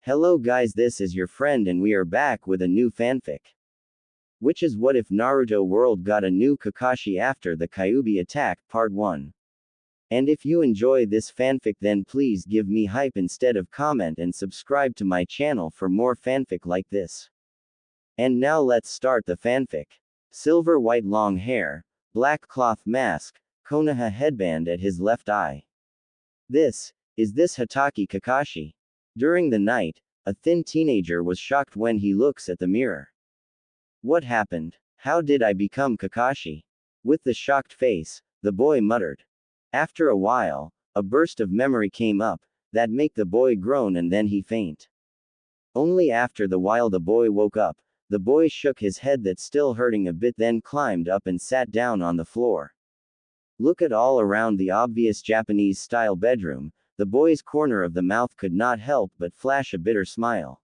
Hello guys, this is your friend and we are back with a new fanfic. Which is what if Naruto World got a new Kakashi after the Kyuubi attack, part 1. And if you enjoy this fanfic then please give me hype instead of comment and subscribe to my channel for more fanfic like this. And now let's start the fanfic. Silver white long hair, black cloth mask, Konoha headband at his left eye. Is this Hatake Kakashi? During the night, a thin teenager was shocked when he looks at the mirror. What happened? How did I become Kakashi? With the shocked face, the boy muttered. After a while, a burst of memory came up, that make the boy groan and then he faint. Only after the while the boy woke up, the boy shook his head that still hurting a bit then climbed up and sat down on the floor. Look at all around the obvious Japanese-style bedroom. The boy's corner of the mouth could not help but flash a bitter smile.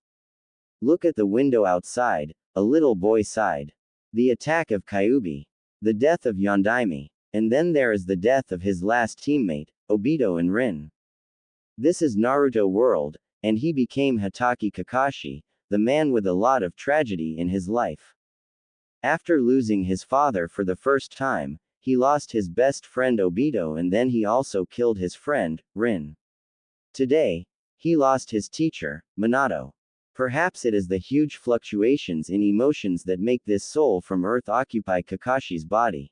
Look at the window outside, a little boy sighed. The attack of Kyuubi. The death of Yondaime. And then there is the death of his last teammate, Obito and Rin. This is Naruto World, and he became Hatake Kakashi, the man with a lot of tragedy in his life. After losing his father for the first time, he lost his best friend Obito and then he also killed his friend, Rin. Today, he lost his teacher, Minato. Perhaps it is the huge fluctuations in emotions that make this soul from Earth occupy Kakashi's body.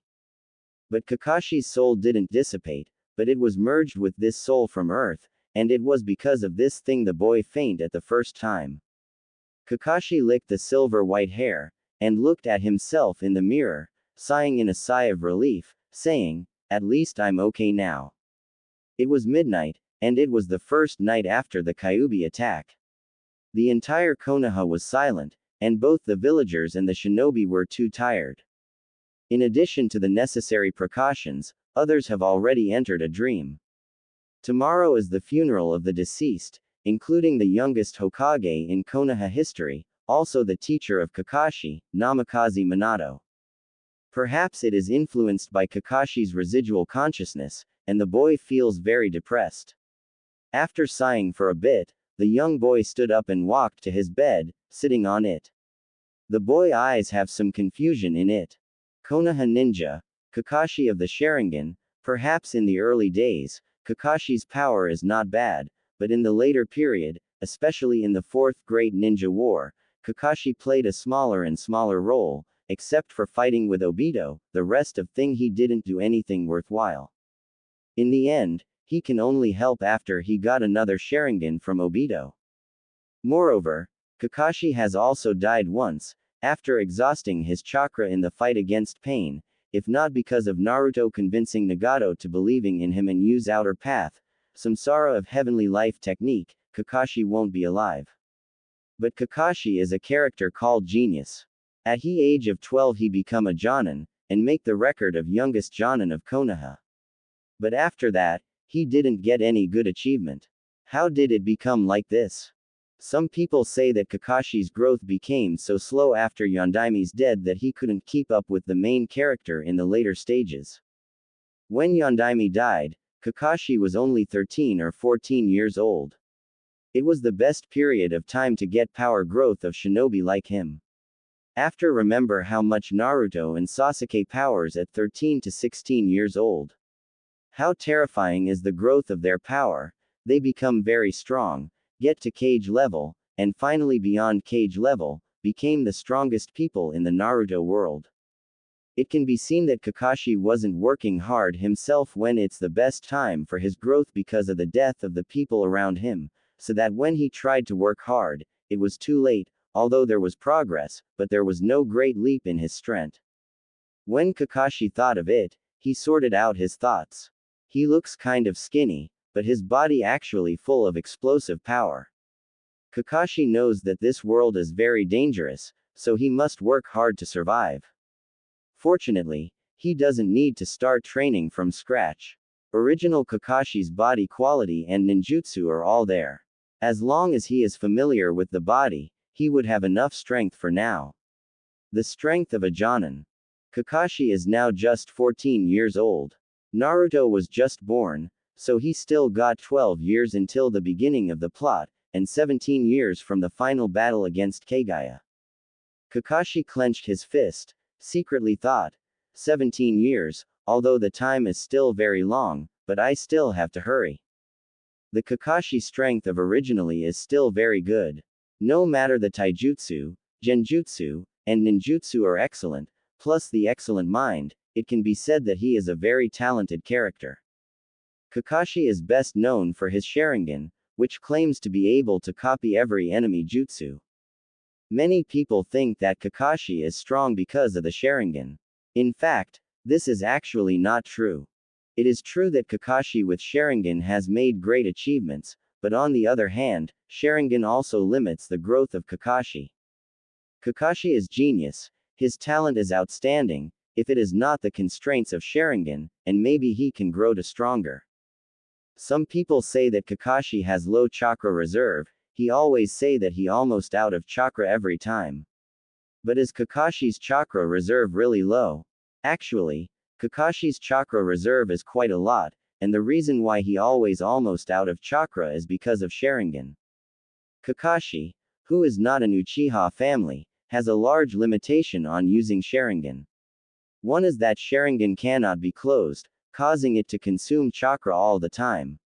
But Kakashi's soul didn't dissipate, but it was merged with this soul from Earth, and it was because of this thing the boy fainted at the first time. Kakashi licked the silver white hair, and looked at himself in the mirror, sighing in a sigh of relief, saying, "At least I'm okay now." It was midnight, and it was the first night after the Kyuubi attack. The entire Konoha was silent, and both the villagers and the shinobi were too tired. In addition to the necessary precautions, others have already entered a dream. Tomorrow is the funeral of the deceased, including the youngest Hokage in Konoha history, also the teacher of Kakashi, Namikaze Minato. Perhaps it is influenced by Kakashi's residual consciousness, and the boy feels very depressed. After sighing for a bit, the young boy stood up and walked to his bed, sitting on it. The boy's eyes have some confusion in it. Konoha ninja, Kakashi of the Sharingan. Perhaps in the early days, Kakashi's power is not bad, but in the later period, especially in the Fourth Great Ninja War, Kakashi played a smaller and smaller role, except for fighting with Obito, the rest of thing he didn't do anything worthwhile. In the end, he can only help after he got another Sharingan from Obito. Moreover, Kakashi has also died once, after exhausting his chakra in the fight against pain, if not because of Naruto convincing Nagato to believing in him and use outer path, samsara of heavenly life technique, Kakashi won't be alive. But Kakashi is a character called genius. At the age of 12 he become a Jonin, and make the record of youngest Jonin of Konoha. But after that, he didn't get any good achievement. How did it become like this? Some people say that Kakashi's growth became so slow after Yondaime's death that he couldn't keep up with the main character in the later stages. When Yondaime died, Kakashi was only 13 or 14 years old. It was the best period of time to get power growth of shinobi like him. After remember how much Naruto and Sasuke powers at 13 to 16 years old. How terrifying is the growth of their power. They become very strong, get to cage level, and finally beyond cage level, became the strongest people in the Naruto world. It can be seen that Kakashi wasn't working hard himself when it's the best time for his growth because of the death of the people around him, so that when he tried to work hard, it was too late, although there was progress, but there was no great leap in his strength. When Kakashi thought of it, he sorted out his thoughts. He looks kind of skinny, but his body actually full of explosive power. Kakashi knows that this world is very dangerous, so he must work hard to survive. Fortunately, he doesn't need to start training from scratch. Original Kakashi's body quality and ninjutsu are all there. As long as he is familiar with the body, he would have enough strength for now. The strength of a Jonin. Kakashi is now just 14 years old. Naruto was just born, so he still got 12 years until the beginning of the plot, and 17 years from the final battle against Kagaya. Kakashi clenched his fist, secretly thought, 17 years, although the time is still very long, but I still have to hurry. The Kakashi strength of originally is still very good. No matter the taijutsu, genjutsu, and ninjutsu are excellent, plus the excellent mind, it can be said that he is a very talented character. Kakashi is best known for his Sharingan, which claims to be able to copy every enemy jutsu. Many people think that Kakashi is strong because of the Sharingan. In fact, this is actually not true. It is true that Kakashi with Sharingan has made great achievements, but on the other hand, Sharingan also limits the growth of Kakashi. Kakashi is genius, his talent is outstanding, if it is not the constraints of Sharingan, and maybe he can grow to stronger. Some people say that Kakashi has low chakra reserve, he always say that he almost out of chakra every time. But is Kakashi's chakra reserve really low? Actually, Kakashi's chakra reserve is quite a lot, and the reason why he always almost out of chakra is because of Sharingan. Kakashi, who is not an Uchiha family, has a large limitation on using Sharingan. One is that Sharingan cannot be closed, causing it to consume chakra all the time.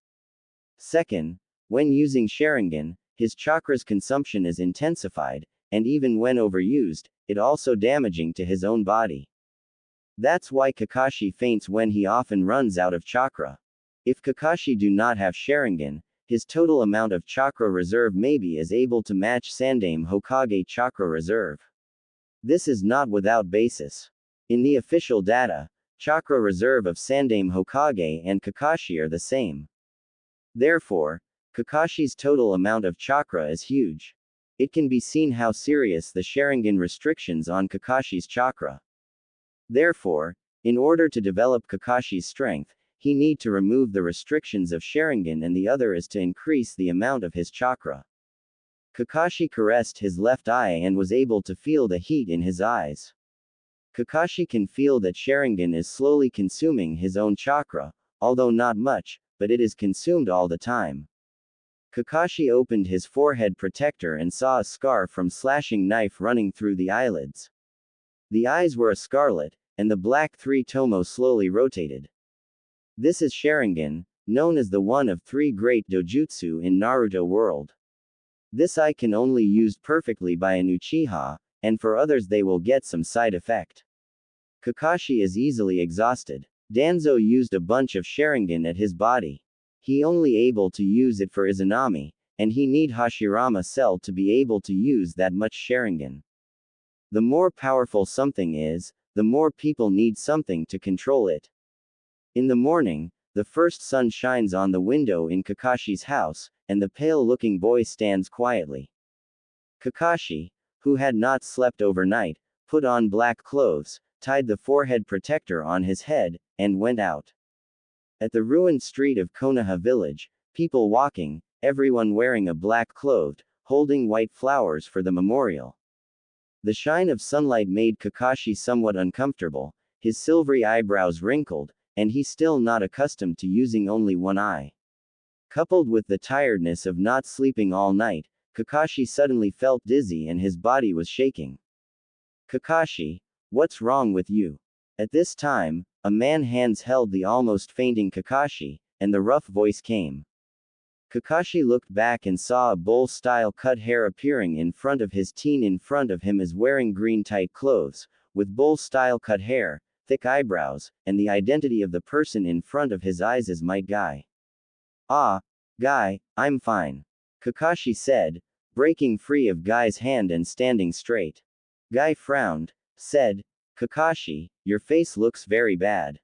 Second, when using Sharingan, his chakra's consumption is intensified, and even when overused, it also damaging to his own body. That's why Kakashi faints when he often runs out of chakra. If Kakashi do not have Sharingan, his total amount of chakra reserve maybe is able to match Sandaime Hokage chakra reserve. This is not without basis. In the official data, chakra reserve of Sandaime Hokage and Kakashi are the same. Therefore, Kakashi's total amount of chakra is huge. It can be seen how serious the Sharingan restrictions on Kakashi's chakra. Therefore, in order to develop Kakashi's strength, he need to remove the restrictions of Sharingan, and the other is to increase the amount of his chakra. Kakashi caressed his left eye and was able to feel the heat in his eyes. Kakashi can feel that Sharingan is slowly consuming his own chakra, although not much, but it is consumed all the time. Kakashi opened his forehead protector and saw a scar from slashing knife running through the eyelids. The eyes were a scarlet, and the black three tomo slowly rotated. This is Sharingan, known as the one of three great dojutsu in Naruto world. This eye can only used perfectly by an Uchiha, and for others they will get some side effect. Kakashi is easily exhausted. Danzo used a bunch of Sharingan at his body. He only able to use it for Izanami, and he need Hashirama Cell to be able to use that much Sharingan. The more powerful something is, the more people need something to control it. In the morning, the first sun shines on the window in Kakashi's house, and the pale-looking boy stands quietly. Kakashi, who had not slept overnight, put on black clothes, tied the forehead protector on his head, and went out. At the ruined street of Konoha village, people walking, everyone wearing a black clothed, holding white flowers for the memorial. The shine of sunlight made Kakashi somewhat uncomfortable, his silvery eyebrows wrinkled, and he still not accustomed to using only one eye. Coupled with the tiredness of not sleeping all night, Kakashi suddenly felt dizzy and his body was shaking. Kakashi, what's wrong with you? At this time, a man's hands held the almost fainting Kakashi, and the rough voice came. Kakashi looked back and saw a bowl-style cut hair appearing in front of his teen. In front of him is wearing green tight clothes, with bowl-style cut hair, thick eyebrows, and the identity of the person in front of his eyes is Might Guy. Ah, Guy, I'm fine. Kakashi said, breaking free of Guy's hand and standing straight. Guy frowned, said, Kakashi, your face looks very bad.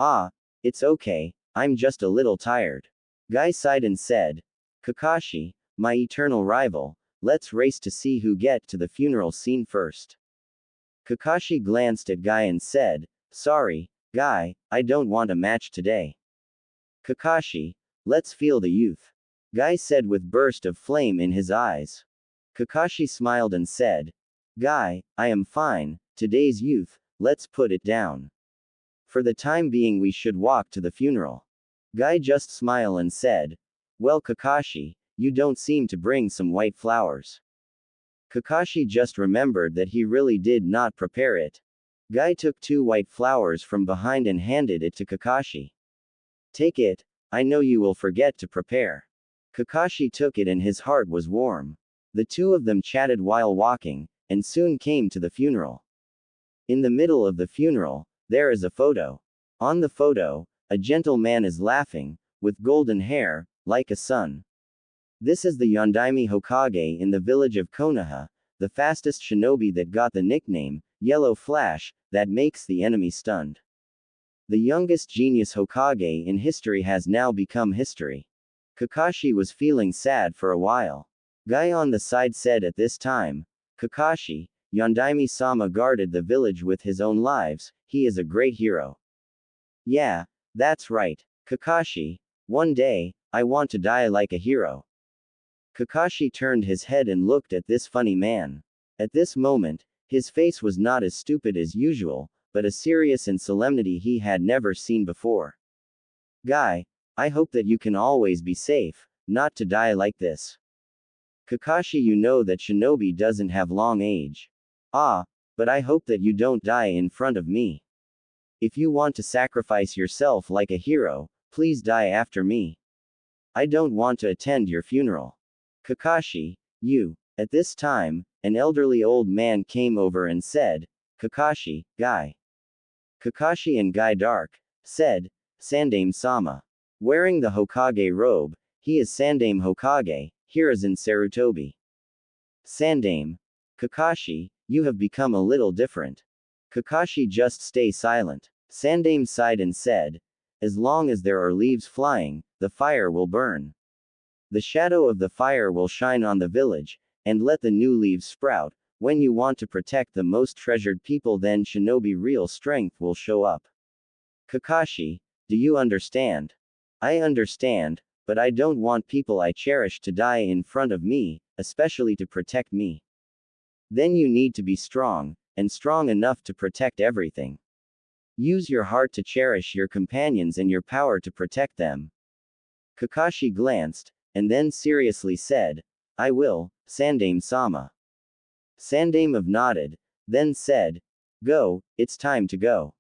Ah, it's okay, I'm just a little tired. Guy sighed and said, Kakashi, my eternal rival, let's race to see who get to the funeral scene first. Kakashi glanced at Guy and said, sorry, Guy, I don't want a match today. Kakashi, let's feel the youth. Guy said with burst of flame in his eyes. Kakashi smiled and said, Guy, I am fine, today's youth, let's put it down. For the time being we should walk to the funeral. Guy just smiled and said, well Kakashi, you don't seem to bring some white flowers. Kakashi just remembered that he really did not prepare it. Guy took 2 white flowers from behind and handed it to Kakashi. Take it, I know you will forget to prepare. Kakashi took it and his heart was warm. The two of them chatted while walking, and soon came to the funeral. In the middle of the funeral, there is a photo. On the photo, a gentle man is laughing, with golden hair, like a sun. This is the Yondaime Hokage in the village of Konoha, the fastest shinobi that got the nickname, Yellow Flash, that makes the enemy stunned. The youngest genius Hokage in history has now become history. Kakashi was feeling sad for a while. Guy on the side said at this time, Kakashi, Yondaime-sama guarded the village with his own lives, he is a great hero. Yeah, that's right, Kakashi, one day, I want to die like a hero. Kakashi turned his head and looked at this funny man. At this moment, his face was not as stupid as usual, but a serious and solemnity he had never seen before. Guy, I hope that you can always be safe, not to die like this. Kakashi, you know that shinobi doesn't have long age. Ah, but I hope that you don't die in front of me. If you want to sacrifice yourself like a hero, please die after me. I don't want to attend your funeral. Kakashi, you. At this time, an elderly old man came over and said, Kakashi, Guy. Kakashi and Guy Dark said, Sandaime-sama. Wearing the Hokage robe, he is Sandaime Hokage, Hiruzen Sarutobi. Sandaime. Kakashi, you have become a little different. Kakashi just stay silent. Sandaime sighed and said, as long as there are leaves flying, the fire will burn. The shadow of the fire will shine on the village, and let the new leaves sprout. When you want to protect the most treasured people, then shinobi real strength will show up. Kakashi, do you understand? I understand, but I don't want people I cherish to die in front of me, especially to protect me. Then you need to be strong, and strong enough to protect everything. Use your heart to cherish your companions and your power to protect them. Kakashi glanced, and then seriously said, I will, Sandaime-sama. Sandaime nodded, then said, go, it's time to go.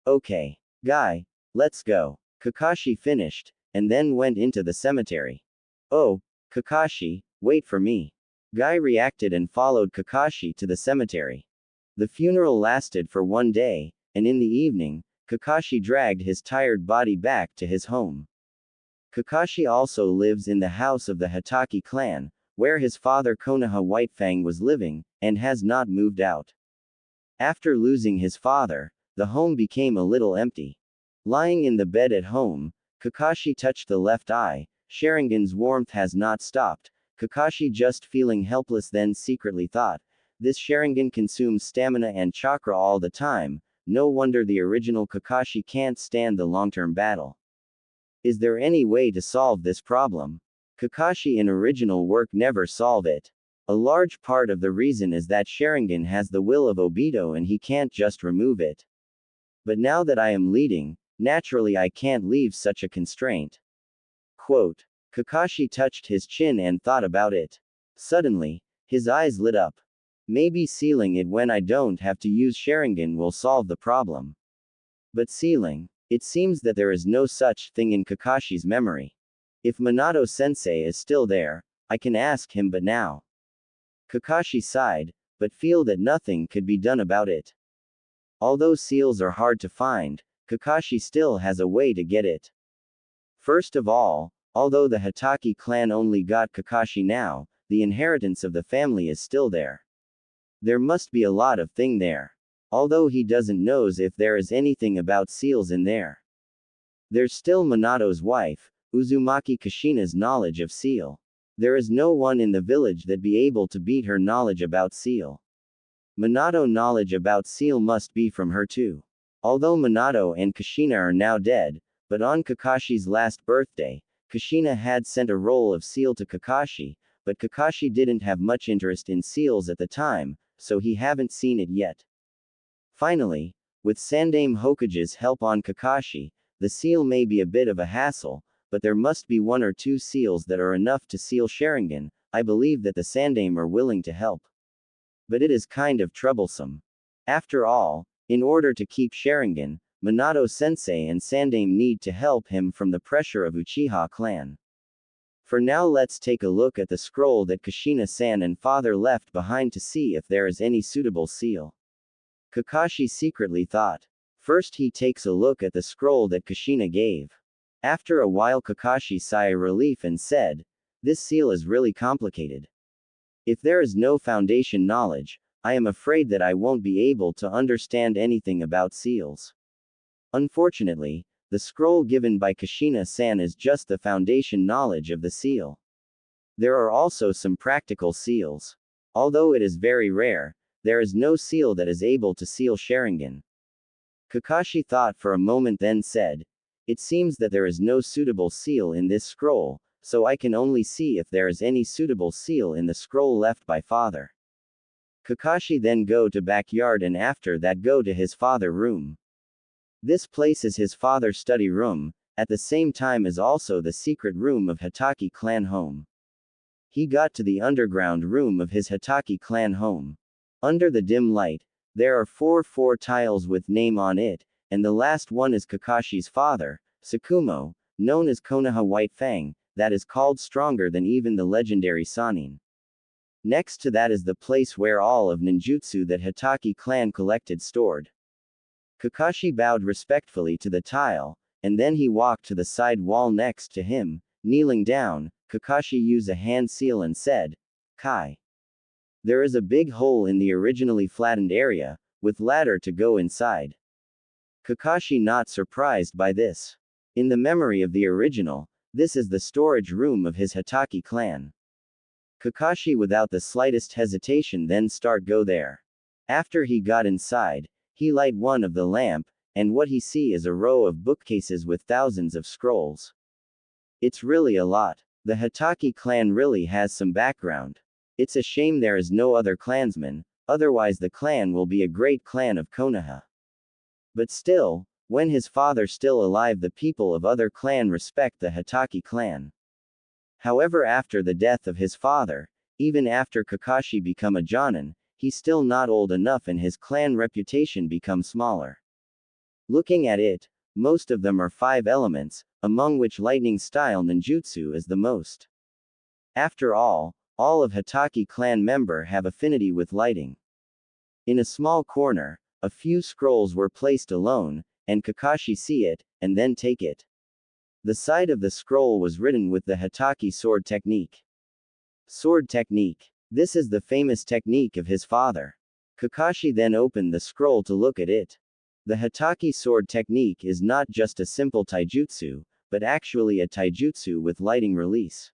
Okay. Guy, let's go. Kakashi finished, and then went into the cemetery. Oh, Kakashi, wait for me. Guy reacted and followed Kakashi to the cemetery. The funeral lasted for 1 day, and in the evening, Kakashi dragged his tired body back to his home. Kakashi also lives in the house of the Hatake clan, where his father Konoha Whitefang was living, and has not moved out. After losing his father, the home became a little empty. Lying in the bed at home, Kakashi touched the left eye. Sharingan's warmth has not stopped. Kakashi just feeling helpless, then secretly thought, this Sharingan consumes stamina and chakra all the time, no wonder the original Kakashi can't stand the long-term battle. Is there any way to solve this problem? Kakashi in original work never solve it. A large part of the reason is that Sharingan has the will of Obito and he can't just remove it. But now that I am leading, naturally I can't leave such a constraint. Quote. Kakashi touched his chin and thought about it. Suddenly, his eyes lit up. Maybe sealing it when I don't have to use Sharingan will solve the problem. But sealing? It seems that there is no such thing in Kakashi's memory. If Minato-sensei is still there, I can ask him, but now. Kakashi sighed, but feel that nothing could be done about it. Although seals are hard to find, Kakashi still has a way to get it. First of all, although the Hatake clan only got Kakashi now, the inheritance of the family is still there. There must be a lot of thing there. Although he doesn't knows if there is anything about seals in there. There's still Minato's wife, Uzumaki Kushina's knowledge of seal. There is no one in the village that be able to beat her knowledge about seal. Minato knowledge about seal must be from her too. Although Minato and Kushina are now dead, but on Kakashi's last birthday, Kushina had sent a roll of seal to Kakashi, but Kakashi didn't have much interest in seals at the time, so he haven't seen it yet. Finally, with Sandaime Hokage's help on Kakashi, the seal may be a bit of a hassle, but there must be one or two seals that are enough to seal Sharingan. I believe that the Sandaime are willing to help. But it is kind of troublesome. After all, in order to keep Sharingan, Minato-sensei and Sandaime need to help him from the pressure of Uchiha clan. For now, let's take a look at the scroll that Kushina-san and father left behind to see if there is any suitable seal. Kakashi secretly thought. First he takes a look at the scroll that Kushina gave. After a while Kakashi sighed relief and said, "This seal is really complicated. If there is no foundation knowledge, I am afraid that I won't be able to understand anything about seals." Unfortunately, the scroll given by Kushina-san is just the foundation knowledge of the seal. There are also some practical seals. Although it is very rare, there is no seal that is able to seal Sharingan. Kakashi thought for a moment then said, "It seems that there is no suitable seal in this scroll, so I can only see if there is any suitable seal in the scroll left by father." Kakashi then go to backyard and after that go to his father room. This place is his father's study room, at the same time is also the secret room of Hitaki clan home. He got to the underground room of his Hitaki clan home. Under the dim light, there are four tiles with name on it, and the last one is Kakashi's father, Tsukumo, known as Konoha White Fang, that is called stronger than even the legendary Sannin. Next to that is the place where all of ninjutsu that Hitaki clan collected stored. Kakashi bowed respectfully to the tile, and then he walked to the side wall next to him. Kneeling down, Kakashi used a hand seal and said, "Kai." There is a big hole in the originally flattened area, with ladder to go inside. Kakashi not surprised by this. In the memory of the original, this is the storage room of his Hitaki clan. Kakashi without the slightest hesitation then go there. After he got inside, he light one of the lamp, and what he see is a row of bookcases with thousands of scrolls. It's really a lot. The Hitaki clan really has some background. It's a shame there is no other clansman, otherwise the clan will be a great clan of Konoha. But still, when his father still alive the people of other clan respect the Hitaki clan. However, after the death of his father, even after Kakashi become a Jonin, he's still not old enough and his clan reputation become smaller. Looking at it, most of them are 5 elements, among which lightning style ninjutsu is the most. After all of Hitaki clan member have affinity with lighting. In a small corner, a few scrolls were placed alone, and Kakashi see it, and then take it. The side of the scroll was written with the Hitaki sword technique. Sword technique. This is the famous technique of his father. Kakashi then opened the scroll to look at it. The Hitaki sword technique is not just a simple taijutsu, but actually a taijutsu with lighting release.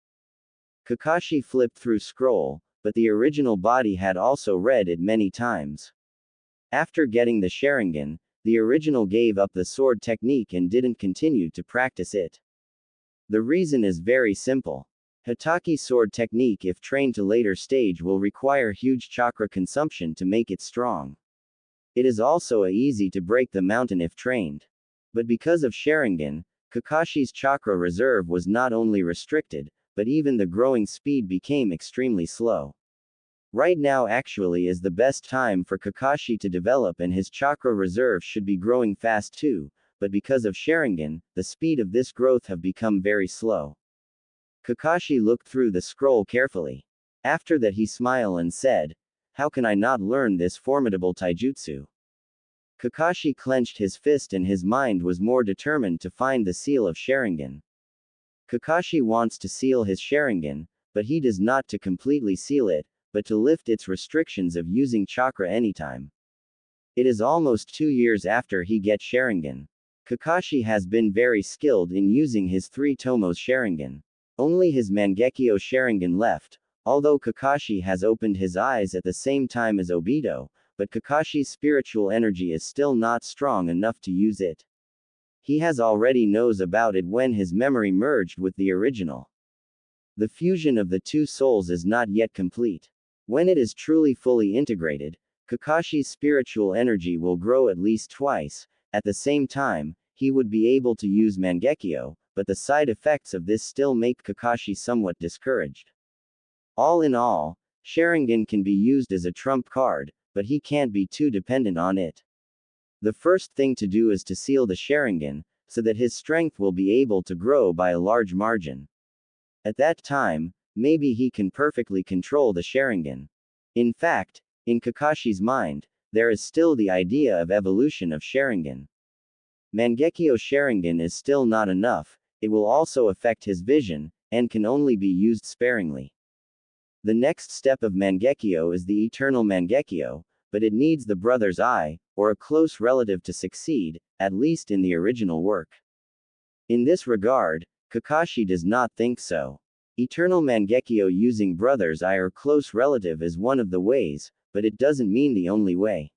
Kakashi flipped through scroll, but the original body had also read it many times. After getting the Sharingan, the original gave up the sword technique and didn't continue to practice it. The reason is very simple. Hitaki sword technique if trained to later stage will require huge chakra consumption to make it strong. It is also easy to break the mountain if trained. But because of Sharingan, Kakashi's chakra reserve was not only restricted, but even the growing speed became extremely slow. Right now actually is the best time for Kakashi to develop and his chakra reserve should be growing fast too, but because of Sharingan, the speed of this growth have become very slow. Kakashi looked through the scroll carefully. After that he smiled and said, "How can I not learn this formidable taijutsu?" Kakashi clenched his fist and his mind was more determined to find the seal of Sharingan. Kakashi wants to seal his Sharingan, but he does not to completely seal it, but to lift its restrictions of using chakra anytime. It is almost 2 years after he gets Sharingan. Kakashi has been very skilled in using his 3 Tomos Sharingan. Only his Mangekyo Sharingan left, although Kakashi has opened his eyes at the same time as Obito, but Kakashi's spiritual energy is still not strong enough to use it. He has already knows about it when his memory merged with the original. The fusion of the 2 souls is not yet complete. When it is truly fully integrated, Kakashi's spiritual energy will grow at least twice. At the same time, he would be able to use Mangekyo, but the side effects of this still make Kakashi somewhat discouraged. All in all, Sharingan can be used as a trump card, but he can't be too dependent on it. The first thing to do is to seal the Sharingan, so that his strength will be able to grow by a large margin. At that time, maybe he can perfectly control the Sharingan. In fact, in Kakashi's mind, there is still the idea of evolution of Sharingan. Mangekyo Sharingan is still not enough, it will also affect his vision, and can only be used sparingly. The next step of Mangekyo is the eternal Mangekyo, but it needs the brother's eye, or a close relative to succeed, at least in the original work. In this regard, Kakashi does not think so. Eternal Mangekyo using brother's eye or close relative is one of the ways, but it doesn't mean the only way.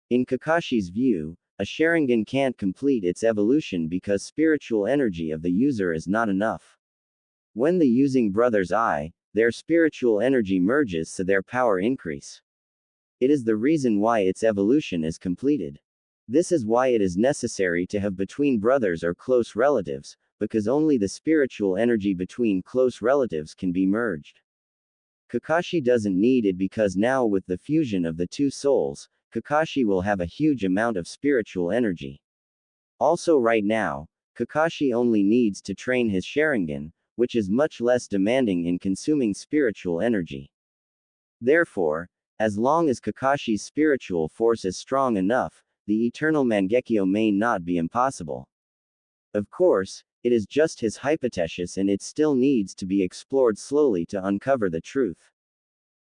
In Kakashi's view, a Sharingan can't complete its evolution because spiritual energy of the user is not enough. When the using brother's eye, their spiritual energy merges so their power increase. It is the reason why its evolution is completed. This is why it is necessary to have between brothers or close relatives, because only the spiritual energy between close relatives can be merged. Kakashi doesn't need it because now with the fusion of the two souls, Kakashi will have a huge amount of spiritual energy. Also right now, Kakashi only needs to train his Sharingan, which is much less demanding in consuming spiritual energy. Therefore, as long as Kakashi's spiritual force is strong enough, the eternal Mangekyo may not be impossible. Of course, it is just his hypothesis and it still needs to be explored slowly to uncover the truth.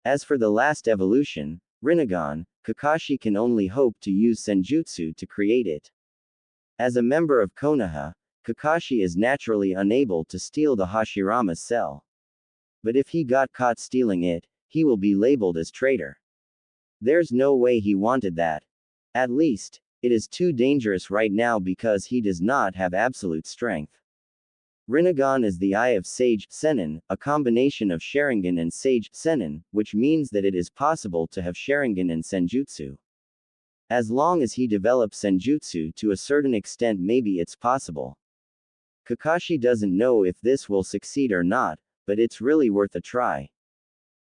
As for the last evolution, Rinnegan, Kakashi can only hope to use Senjutsu to create it. As a member of Konoha, Kakashi is naturally unable to steal the Hashirama's cell. But if he got caught stealing it, he will be labeled as traitor. There's no way he wanted that. At least, it is too dangerous right now because he does not have absolute strength. Rinnegan is the eye of Sage Sennin, a combination of Sharingan and Sage Sennin, which means that it is possible to have Sharingan and Senjutsu. As long as he develops Senjutsu to a certain extent, maybe it's possible. Kakashi doesn't know if this will succeed or not, but it's really worth a try.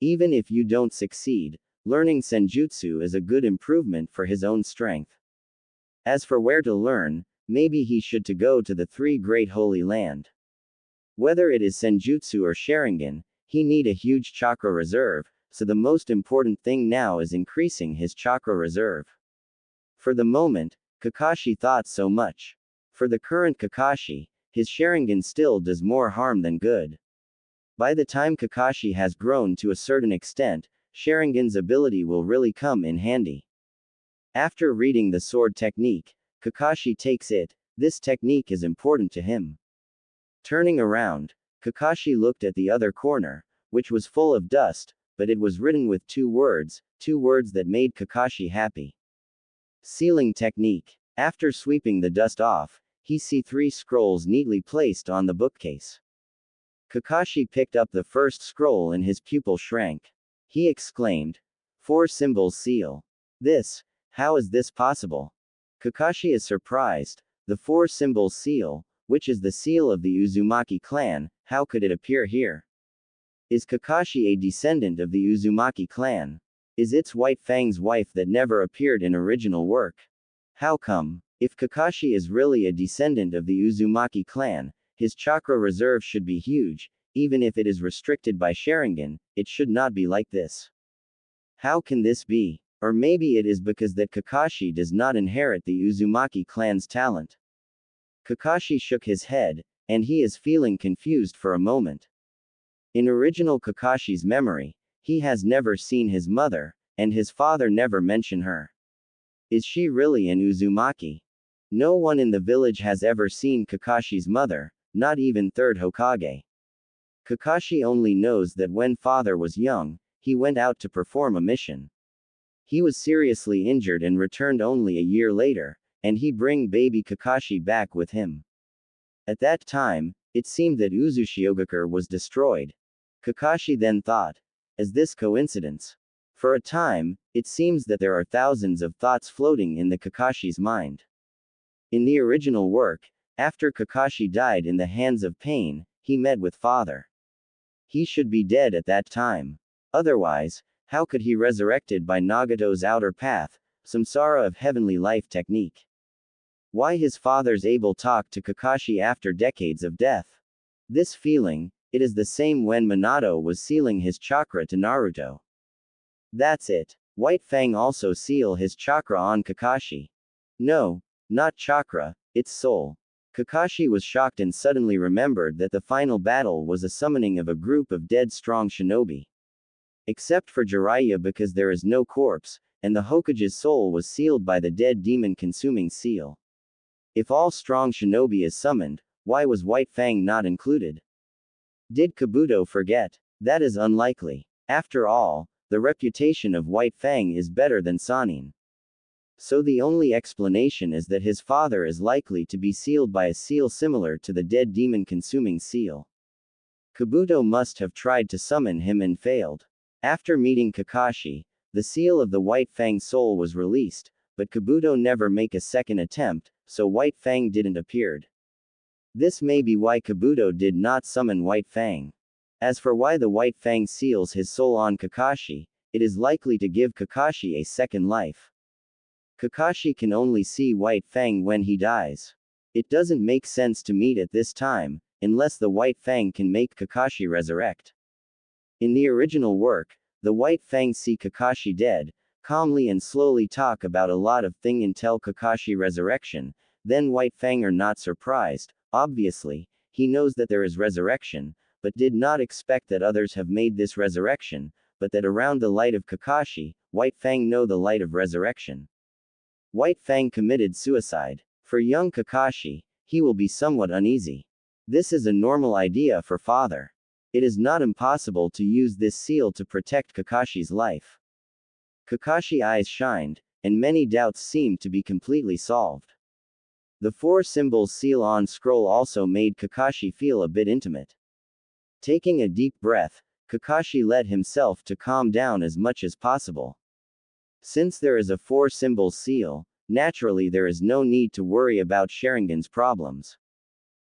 Even if you don't succeed, learning Senjutsu is a good improvement for his own strength. As for where to learn, maybe he should to go to the three great holy land. Whether it is Senjutsu or Sharingan, he need a huge chakra reserve, so the most important thing now is increasing his chakra reserve. For the moment, Kakashi thought so much. For the current Kakashi, his Sharingan still does more harm than good. By the time Kakashi has grown to a certain extent, Sharingan's ability will really come in handy. After reading the sword technique, Kakashi takes it. This technique is important to him. Turning around, Kakashi looked at the other corner, which was full of dust, but it was written with two words that made Kakashi happy. Sealing technique. After sweeping the dust off, he see 3 scrolls neatly placed on the bookcase. Kakashi picked up the first scroll and his pupil shrank. He exclaimed, 4 symbols seal. How is this possible? Kakashi is surprised. The 4 symbols seal, which is the seal of the Uzumaki clan, how could it appear here? Is Kakashi a descendant of the Uzumaki clan? Is its White Fang's wife that never appeared in original work? How come? If Kakashi is really a descendant of the Uzumaki clan, his chakra reserve should be huge. Even if it is restricted by Sharingan, it should not be like this. How can this be? Or maybe it is because that Kakashi does not inherit the Uzumaki clan's talent. Kakashi shook his head, and he is feeling confused for a moment. In original Kakashi's memory, he has never seen his mother, and his father never mentioned her. Is she really an Uzumaki? No one in the village has ever seen Kakashi's mother, not even third Hokage. Kakashi only knows that when father was young, he went out to perform a mission. He was seriously injured and returned only a year later, and he bring baby Kakashi back with him. At that time, it seemed that Uzushiogakure was destroyed. Kakashi then thought, is this coincidence? For a time, it seems that there are thousands of thoughts floating in the Kakashi's mind. In the original work, After Kakashi died in the hands of pain, he met with Father. He should be dead at that time. Otherwise, how could he resurrected by Nagato's outer path, samsara of heavenly life technique? Why his father's able talk to Kakashi after decades of death? This feeling, it is the same when Minato was sealing his chakra to Naruto. That's it. White Fang also seal his chakra on Kakashi. No, not chakra, it's soul. Kakashi was shocked and suddenly remembered that the final battle was a summoning of a group of dead strong shinobi. Except for Jiraiya because there is no corpse, and the Hokage's soul was sealed by the dead demon consuming seal. If all strong shinobi is summoned, why was White Fang not included? Did Kabuto forget? That is unlikely. After all, the reputation of White Fang is better than Sannin. So the only explanation is that his father is likely to be sealed by a seal similar to the dead demon consuming seal. Kabuto must have tried to summon him and failed. After meeting Kakashi, the seal of the White Fang soul was released, but Kabuto never make a second attempt, so White Fang didn't appeared. This may be why Kabuto did not summon White Fang. As for why the White Fang seals his soul on Kakashi, it is likely to give Kakashi a second life. Kakashi can only see White Fang when he dies. It doesn't make sense to meet at this time, unless the White Fang can make Kakashi resurrect. In the original work, the White Fang see Kakashi dead, calmly and slowly talk about a lot of thing until Kakashi resurrection, then White Fang are not surprised. Obviously, he knows that there is resurrection, but did not expect that others have made this resurrection, but that around the light of Kakashi, White Fang know the light of resurrection. White Fang committed suicide. For young Kakashi, he will be somewhat uneasy. This is a normal idea for father. It is not impossible to use this seal to protect Kakashi's life. Kakashi's eyes shined, and many doubts seemed to be completely solved. The 4 symbols seal on scroll also made Kakashi feel a bit intimate. Taking a deep breath, Kakashi let himself to calm down as much as possible. Since there is a 4 symbols seal, naturally there is no need to worry about Sharingan's problems.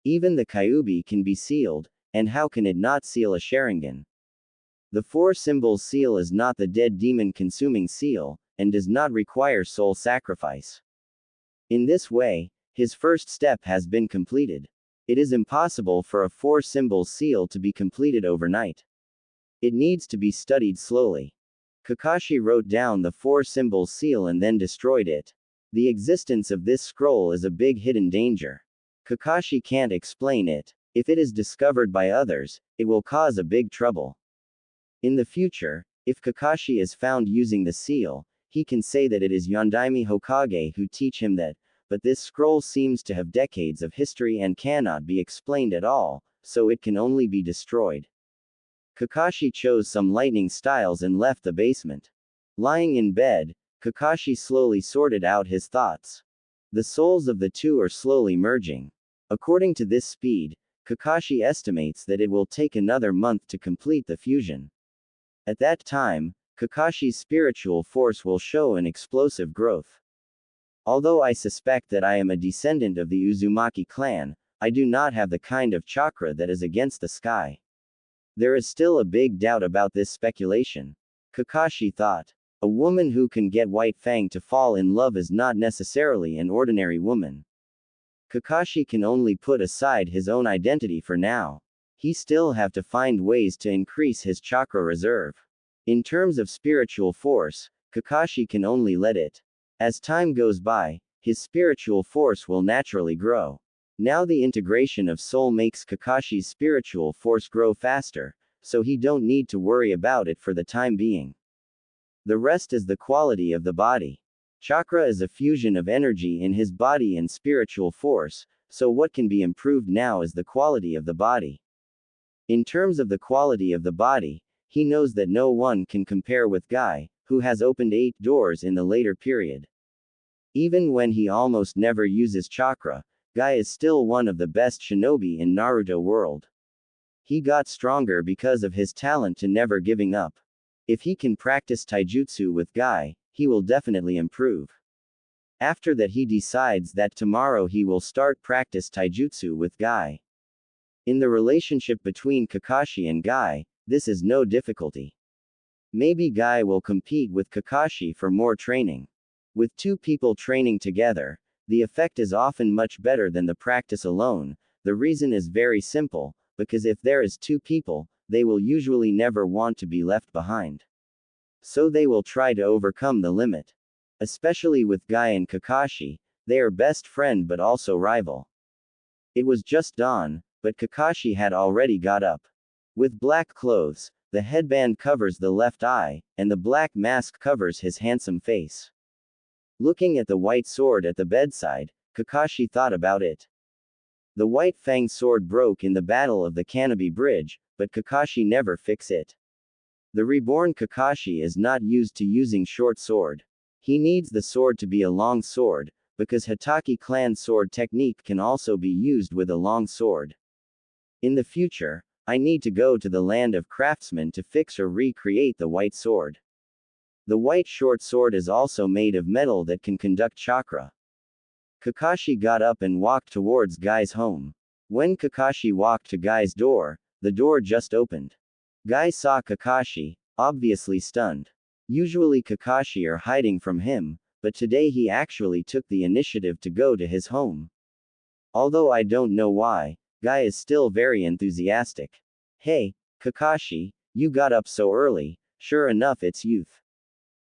Even the kyuubi can be sealed, and how can it not seal a Sharingan? The 4 symbols seal is not the dead demon consuming seal, and does not require soul sacrifice. In this way, his first step has been completed. It is impossible for a 4 symbols seal to be completed overnight. It needs to be studied slowly. Kakashi wrote down the 4 symbols seal and then destroyed it. The existence of this scroll is a big hidden danger. Kakashi can't explain it. If it is discovered by others, it will cause a big trouble. In the future, if Kakashi is found using the seal, he can say that it is Yondaime Hokage who teach him that, but this scroll seems to have decades of history and cannot be explained at all, so it can only be destroyed. Kakashi chose some lightning styles and left the basement. Lying in bed, Kakashi slowly sorted out his thoughts. The souls of the two are slowly merging. According to this speed, Kakashi estimates that it will take another month to complete the fusion. At that time, Kakashi's spiritual force will show an explosive growth. Although I suspect that I am a descendant of the Uzumaki clan, I do not have the kind of chakra that is against the sky. There is still a big doubt about this speculation. Kakashi thought. A woman who can get White Fang to fall in love is not necessarily an ordinary woman. Kakashi can only put aside his own identity for now. He still have to find ways to increase his chakra reserve. In terms of spiritual force, Kakashi can only let it. As time goes by, his spiritual force will naturally grow. Now the integration of soul makes Kakashi's spiritual force grow faster, so he don't need to worry about it for the time being. The rest is the quality of the body. Chakra is a fusion of energy in his body and spiritual force, so what can be improved now is the quality of the body. In terms of the quality of the body, he knows that no one can compare with Guy, who has opened 8 doors in the later period. Even when he almost never uses chakra, Guy is still one of the best shinobi in Naruto world. He got stronger because of his talent to never giving up. If he can practice taijutsu with Guy, he will definitely improve. After that he decides that tomorrow he will start practice taijutsu with Guy. In the relationship between Kakashi and Guy, this is no difficulty. Maybe Guy will compete with Kakashi for more training. With two people training together, the effect is often much better than the practice alone. The reason is very simple, because if there is two people, they will usually never want to be left behind. So they will try to overcome the limit. Especially with Guy and Kakashi, they are best friend but also rival. It was just dawn, but Kakashi had already got up. With black clothes, the headband covers the left eye, and the black mask covers his handsome face. Looking at the white sword at the bedside, Kakashi thought about it. The white fanged sword broke in the battle of the Kyuubi bridge, but Kakashi never fix it. The reborn Kakashi is not used to using short sword. He needs the sword to be a long sword, because Hatake clan sword technique can also be used with a long sword. In the future, I need to go to the land of craftsmen to fix or recreate the white sword. The white short sword is also made of metal that can conduct chakra. Kakashi got up and walked towards Guy's home. When Kakashi walked to Guy's door, the door just opened. Guy saw Kakashi, obviously stunned. Usually Kakashi are hiding from him, but today he actually took the initiative to go to his home. Although I don't know why, Guy is still very enthusiastic. Hey, Kakashi, you got up so early, sure enough it's youth.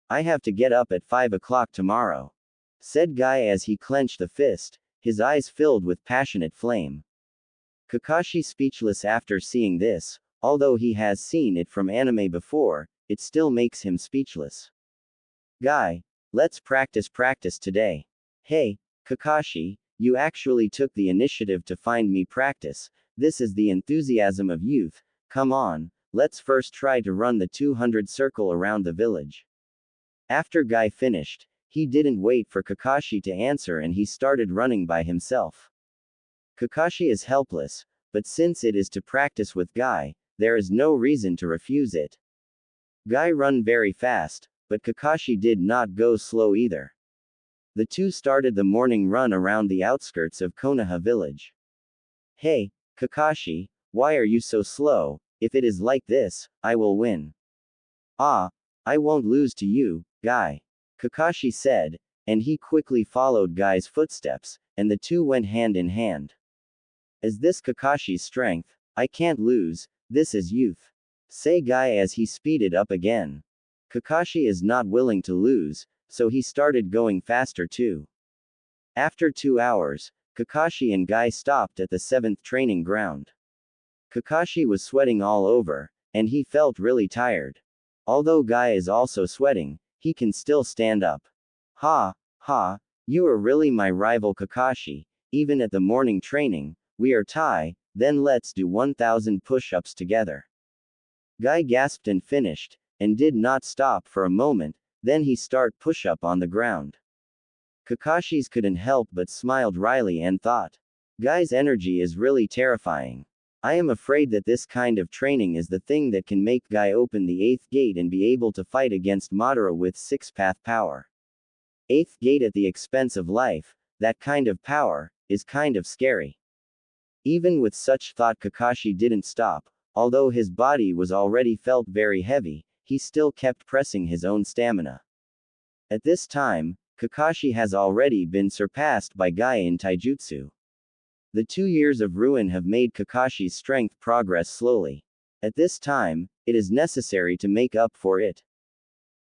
I have to get up at 5 o'clock tomorrow, said Guy as he clenched the fist, his eyes filled with passionate flame. Kakashi speechless after seeing this, although he has seen it from anime before, it still makes him speechless. Guy, let's practice today. Hey, Kakashi, you actually took the initiative to find me practice. This is the enthusiasm of youth. Come on, let's first try to run the 200 circle around the village. After Guy finished, he didn't wait for Kakashi to answer and he started running by himself. Kakashi is helpless, but since it is to practice with Guy, there is no reason to refuse it. Guy run very fast, but Kakashi did not go slow either. The two started the morning run around the outskirts of Konoha village. Hey, Kakashi, why are you so slow? If it is like this, I will win. Ah, I won't lose to you, Guy, Kakashi said, and he quickly followed Guy's footsteps, and the two went hand in hand. Is this Kakashi's strength? I can't lose, this is youth, say Guy as he speeded up again. Kakashi is not willing to lose, so he started going faster too. After 2 hours, Kakashi and Guy stopped at the 7th training ground. Kakashi was sweating all over, and he felt really tired. Although Guy is also sweating, he can still stand up. Ha, ha, you are really my rival Kakashi, even at the morning training, we are tie, then let's do 1000 push-ups together. Guy gasped and finished, and did not stop for a moment, then he start push-up on the ground. Kakashi's couldn't help but smiled wryly and thought, Guy's energy is really terrifying. I am afraid that this kind of training is the thing that can make Guy open the 8th gate and be able to fight against Madara with 6-path power. 8th gate at the expense of life, that kind of power, is kind of scary. Even with such thought Kakashi didn't stop, although his body was already felt very heavy, he still kept pressing his own stamina. At this time, Kakashi has already been surpassed by Guy in taijutsu. The 2 years of ruin have made Kakashi's strength progress slowly. At this time, it is necessary to make up for it.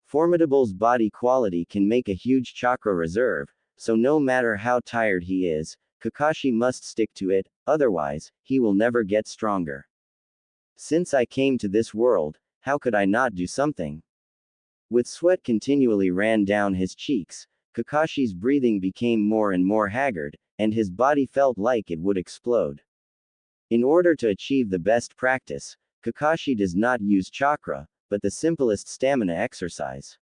Formidable's body quality can make a huge chakra reserve, so no matter how tired he is, Kakashi must stick to it, otherwise, he will never get stronger. Since I came to this world, how could I not do something? With sweat continually ran down his cheeks, Kakashi's breathing became more and more haggard, and his body felt like it would explode. In order to achieve the best practice, Kakashi does not use chakra, but the simplest stamina exercise.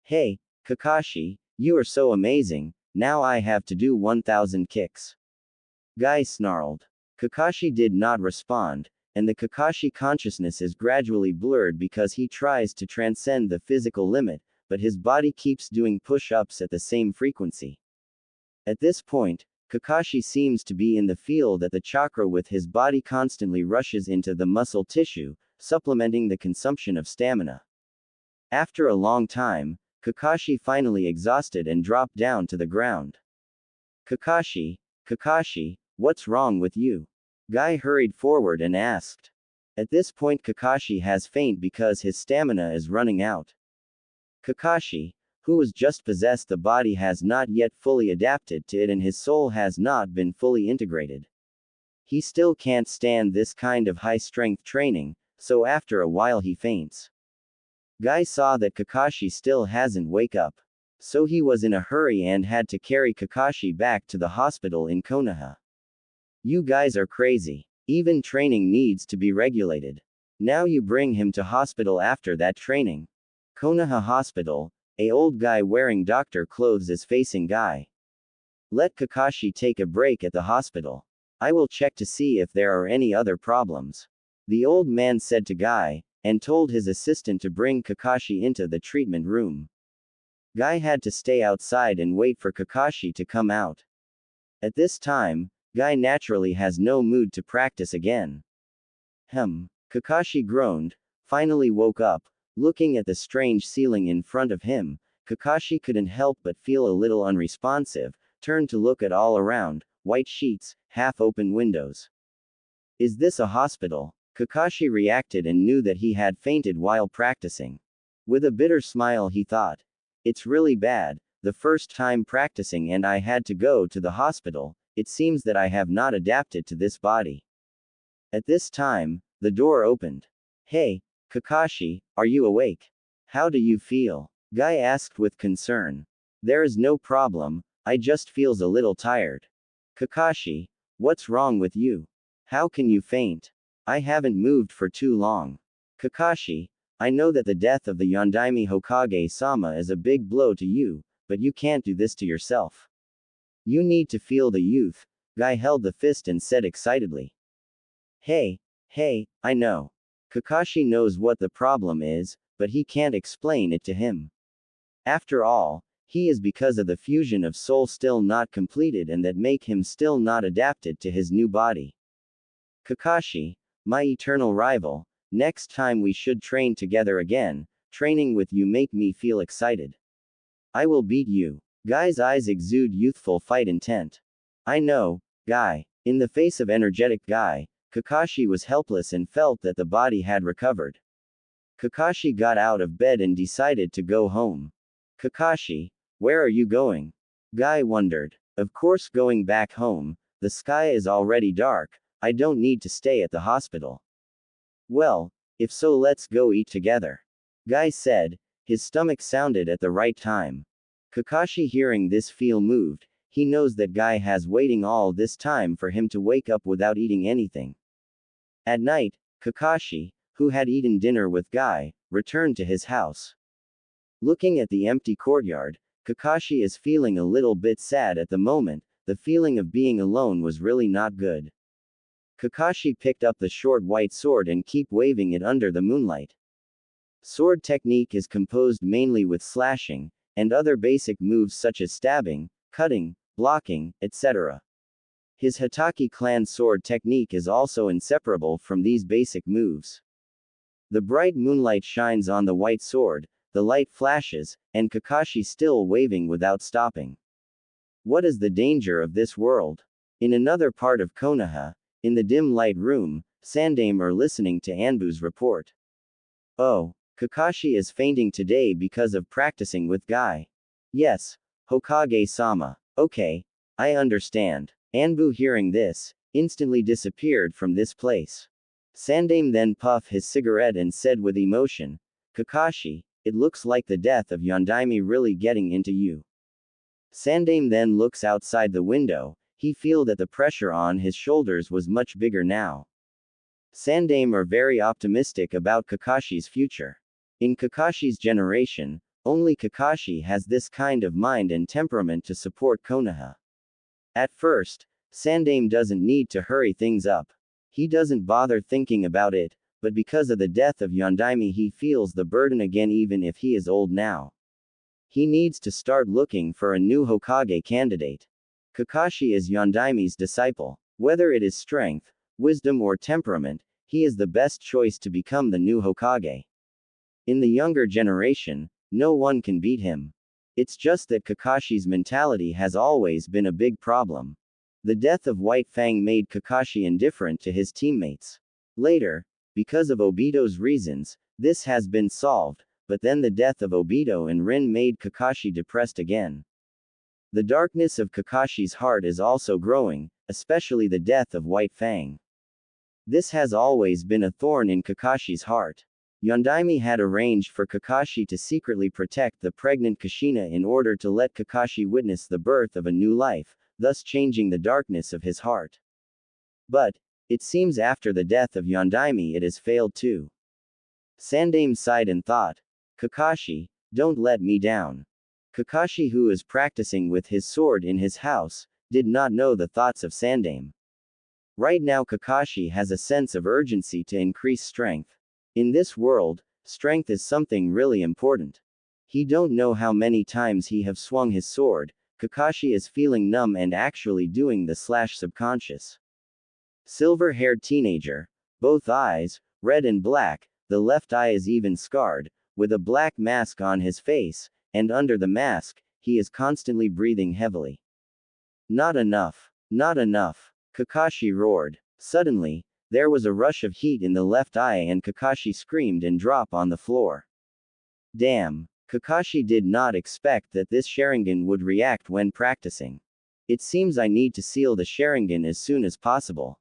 Hey, Kakashi, you are so amazing, now I have to do 1000 kicks. Guy snarled. Kakashi did not respond, and the Kakashi consciousness is gradually blurred because he tries to transcend the physical limit, but his body keeps doing push-ups at the same frequency. At this point, Kakashi seems to be in the feel that the chakra with his body constantly rushes into the muscle tissue, supplementing the consumption of stamina. After a long time, Kakashi finally exhausted and dropped down to the ground. Kakashi, what's wrong with you? Guy hurried forward and asked. At this point Kakashi has faint because his stamina is running out. Kakashi, who was just possessed, the body has not yet fully adapted to it and his soul has not been fully integrated. He still can't stand this kind of high-strength training, so after a while he faints. Guy saw that Kakashi still hasn't wake up. So he was in a hurry and had to carry Kakashi back to the hospital in Konoha. You guys are crazy. Even training needs to be regulated. Now you bring him to hospital after that training. Konoha Hospital, a old guy wearing doctor clothes is facing Guy. Let Kakashi take a break at the hospital. I will check to see if there are any other problems. The old man said to Guy, and told his assistant to bring Kakashi into the treatment room. Guy had to stay outside and wait for Kakashi to come out. At this time, Guy naturally has no mood to practice again. Kakashi groaned, finally woke up. Looking at the strange ceiling in front of him, Kakashi couldn't help but feel a little unresponsive, turned to look at all around, white sheets, half-open windows. Is this a hospital? Kakashi reacted and knew that he had fainted while practicing. With a bitter smile he thought, it's really bad, the first time practicing and I had to go to the hospital, it seems that I have not adapted to this body. At this time, the door opened. Hey, Kakashi, are you awake? How do you feel? Guy asked with concern. There is no problem, I just feels a little tired. Kakashi, what's wrong with you? How can you faint? I haven't moved for too long. Kakashi, I know that the death of the Yondaime Hokage-sama is a big blow to you, but you can't do this to yourself. You need to feel the youth. Guy held the fist and said excitedly. Hey, I know. Kakashi knows what the problem is, but he can't explain it to him. After all, he is because of the fusion of soul still not completed and that make him still not adapted to his new body. Kakashi, my eternal rival, next time we should train together again, training with you make me feel excited. I will beat you. Guy's eyes exude youthful fight intent. I know, Guy. In the face of energetic Guy, Kakashi was helpless and felt that the body had recovered. Kakashi got out of bed and decided to go home. Kakashi, where are you going? Guy wondered. Of course going back home, the sky is already dark, I don't need to stay at the hospital. Well, if so let's go eat together. Guy said, his stomach sounded at the right time. Kakashi hearing this feel moved, he knows that Guy has waiting all this time for him to wake up without eating anything. At night, Kakashi, who had eaten dinner with Guy, returned to his house. Looking at the empty courtyard, Kakashi is feeling a little bit sad at the moment, the feeling of being alone was really not good. Kakashi picked up the short white sword and keep waving it under the moonlight. Sword technique is composed mainly with slashing, and other basic moves such as stabbing, cutting, blocking, etc. His Hitaki clan sword technique is also inseparable from these basic moves. The bright moonlight shines on the white sword, the light flashes, and Kakashi still waving without stopping. What is the danger of this world? In another part of Konoha, in the dim light room, Sandame are listening to Anbu's report. Oh, Kakashi is fainting today because of practicing with Guy. Yes, Hokage-sama. Okay, I understand. Anbu hearing this, instantly disappeared from this place. Sandame then puffed his cigarette and said with emotion, Kakashi, it looks like the death of Yondaime really getting into you. Sandame then looks outside the window, he feel that the pressure on his shoulders was much bigger now. Sandame are very optimistic about Kakashi's future. In Kakashi's generation, only Kakashi has this kind of mind and temperament to support Konoha. At first, Sandame doesn't need to hurry things up. He doesn't bother thinking about it, but because of the death of Yondaime he feels the burden again even if he is old now. He needs to start looking for a new Hokage candidate. Kakashi is Yondaimi's disciple. Whether it is strength, wisdom or temperament, he is the best choice to become the new Hokage. In the younger generation, no one can beat him. It's just that Kakashi's mentality has always been a big problem. The death of White Fang made Kakashi indifferent to his teammates. Later, because of Obito's reasons, this has been solved, but then the death of Obito and Rin made Kakashi depressed again. The darkness of Kakashi's heart is also growing, especially the death of White Fang. This has always been a thorn in Kakashi's heart. Yondaime had arranged for Kakashi to secretly protect the pregnant Kushina in order to let Kakashi witness the birth of a new life, thus changing the darkness of his heart. But, it seems after the death of Yondaime it has failed too. Sandaime sighed and thought, Kakashi, don't let me down. Kakashi, who is practicing with his sword in his house, did not know the thoughts of Sandaime. Right now Kakashi has a sense of urgency to increase strength. In this world, strength is something really important. He don't know how many times he have swung his sword. Kakashi is feeling numb and actually doing the subconscious. Silver-haired teenager, both eyes, red and black, the left eye is even scarred, with a black mask on his face, and under the mask, he is constantly breathing heavily. Not enough. Not enough. Kakashi roared. Suddenly, there was a rush of heat in the left eye and Kakashi screamed and dropped on the floor. Damn. Kakashi did not expect that this Sharingan would react when practicing. It seems I need to seal the Sharingan as soon as possible.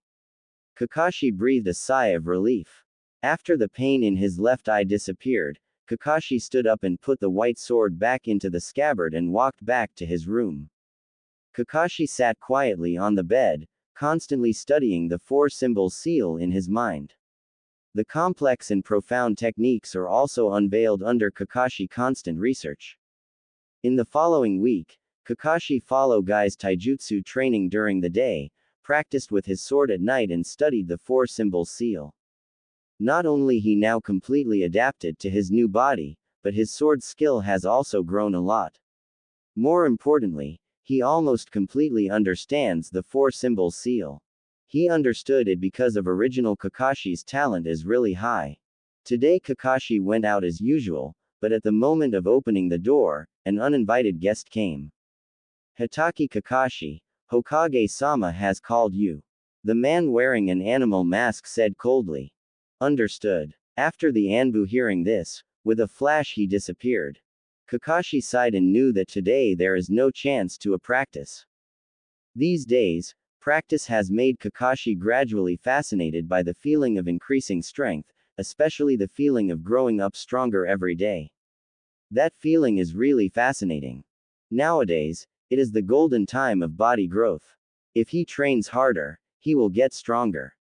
Kakashi breathed a sigh of relief. After the pain in his left eye disappeared, Kakashi stood up and put the white sword back into the scabbard and walked back to his room. Kakashi sat quietly on the bed, constantly studying the four-symbol seal in his mind. The complex and profound techniques are also unveiled under Kakashi constant research. In the following week, Kakashi followed Guy's taijutsu training during the day, practiced with his sword at night and studied the four-symbol seal. Not only he now completely adapted to his new body, but his sword skill has also grown a lot. More importantly, he almost completely understands the four-symbol seal. He understood it because of original Kakashi's talent is really high. Today Kakashi went out as usual, but at the moment of opening the door, an uninvited guest came. Hitaki Kakashi, Hokage-sama has called you. The man wearing an animal mask said coldly. Understood. After the Anbu hearing this, with a flash he disappeared. Kakashi sighed and knew that today there is no chance to a practice. These days, practice has made Kakashi gradually fascinated by the feeling of increasing strength, especially the feeling of growing up stronger every day. That feeling is really fascinating. Nowadays, it is the golden time of body growth. If he trains harder, he will get stronger.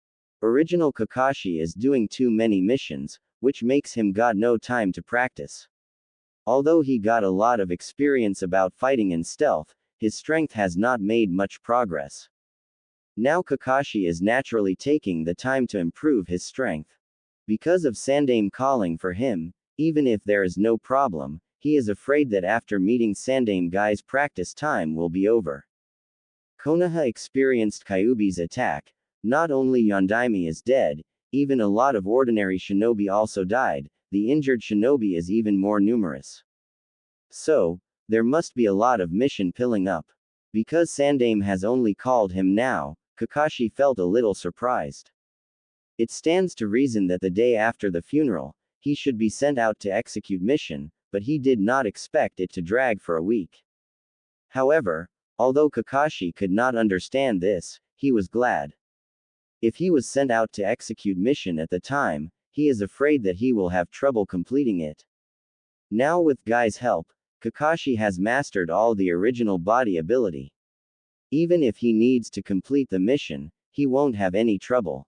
Original Kakashi is doing too many missions, which makes him got no time to practice. Although he got a lot of experience about fighting and stealth, his strength has not made much progress. Now Kakashi is naturally taking the time to improve his strength. Because of Sandaime calling for him, even if there is no problem, he is afraid that after meeting Sandaime Guy's practice time will be over. Konoha experienced Kyuubi's attack. Not only Yondaime is dead, even a lot of ordinary shinobi also died. The injured shinobi is even more numerous. So, there must be a lot of mission piling up. Because Sandaime has only called him now, Kakashi felt a little surprised. It stands to reason that the day after the funeral, he should be sent out to execute mission, but he did not expect it to drag for a week. However, although Kakashi could not understand this, he was glad. If he was sent out to execute mission at the time, he is afraid that he will have trouble completing it. Now with Guy's help, Kakashi has mastered all the original body ability. Even if he needs to complete the mission, he won't have any trouble.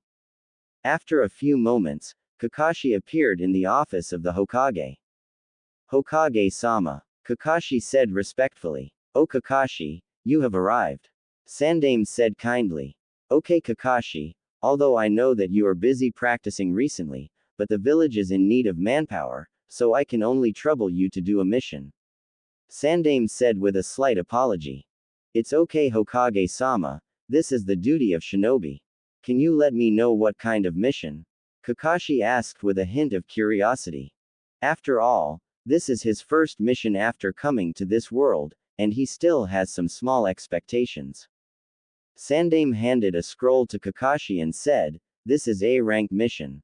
After a few moments, Kakashi appeared in the office of the Hokage. Hokage-sama. Kakashi said respectfully. Oh Kakashi, you have arrived. Sandaime said kindly. Okay Kakashi, although I know that you are busy practicing recently, but the village is in need of manpower, so I can only trouble you to do a mission. Sandame said with a slight apology. It's okay, Hokage-sama, this is the duty of shinobi. Can you let me know what kind of mission? Kakashi asked with a hint of curiosity. After all, this is his first mission after coming to this world, and he still has some small expectations. Sandame handed a scroll to Kakashi and said, "This is a rank mission.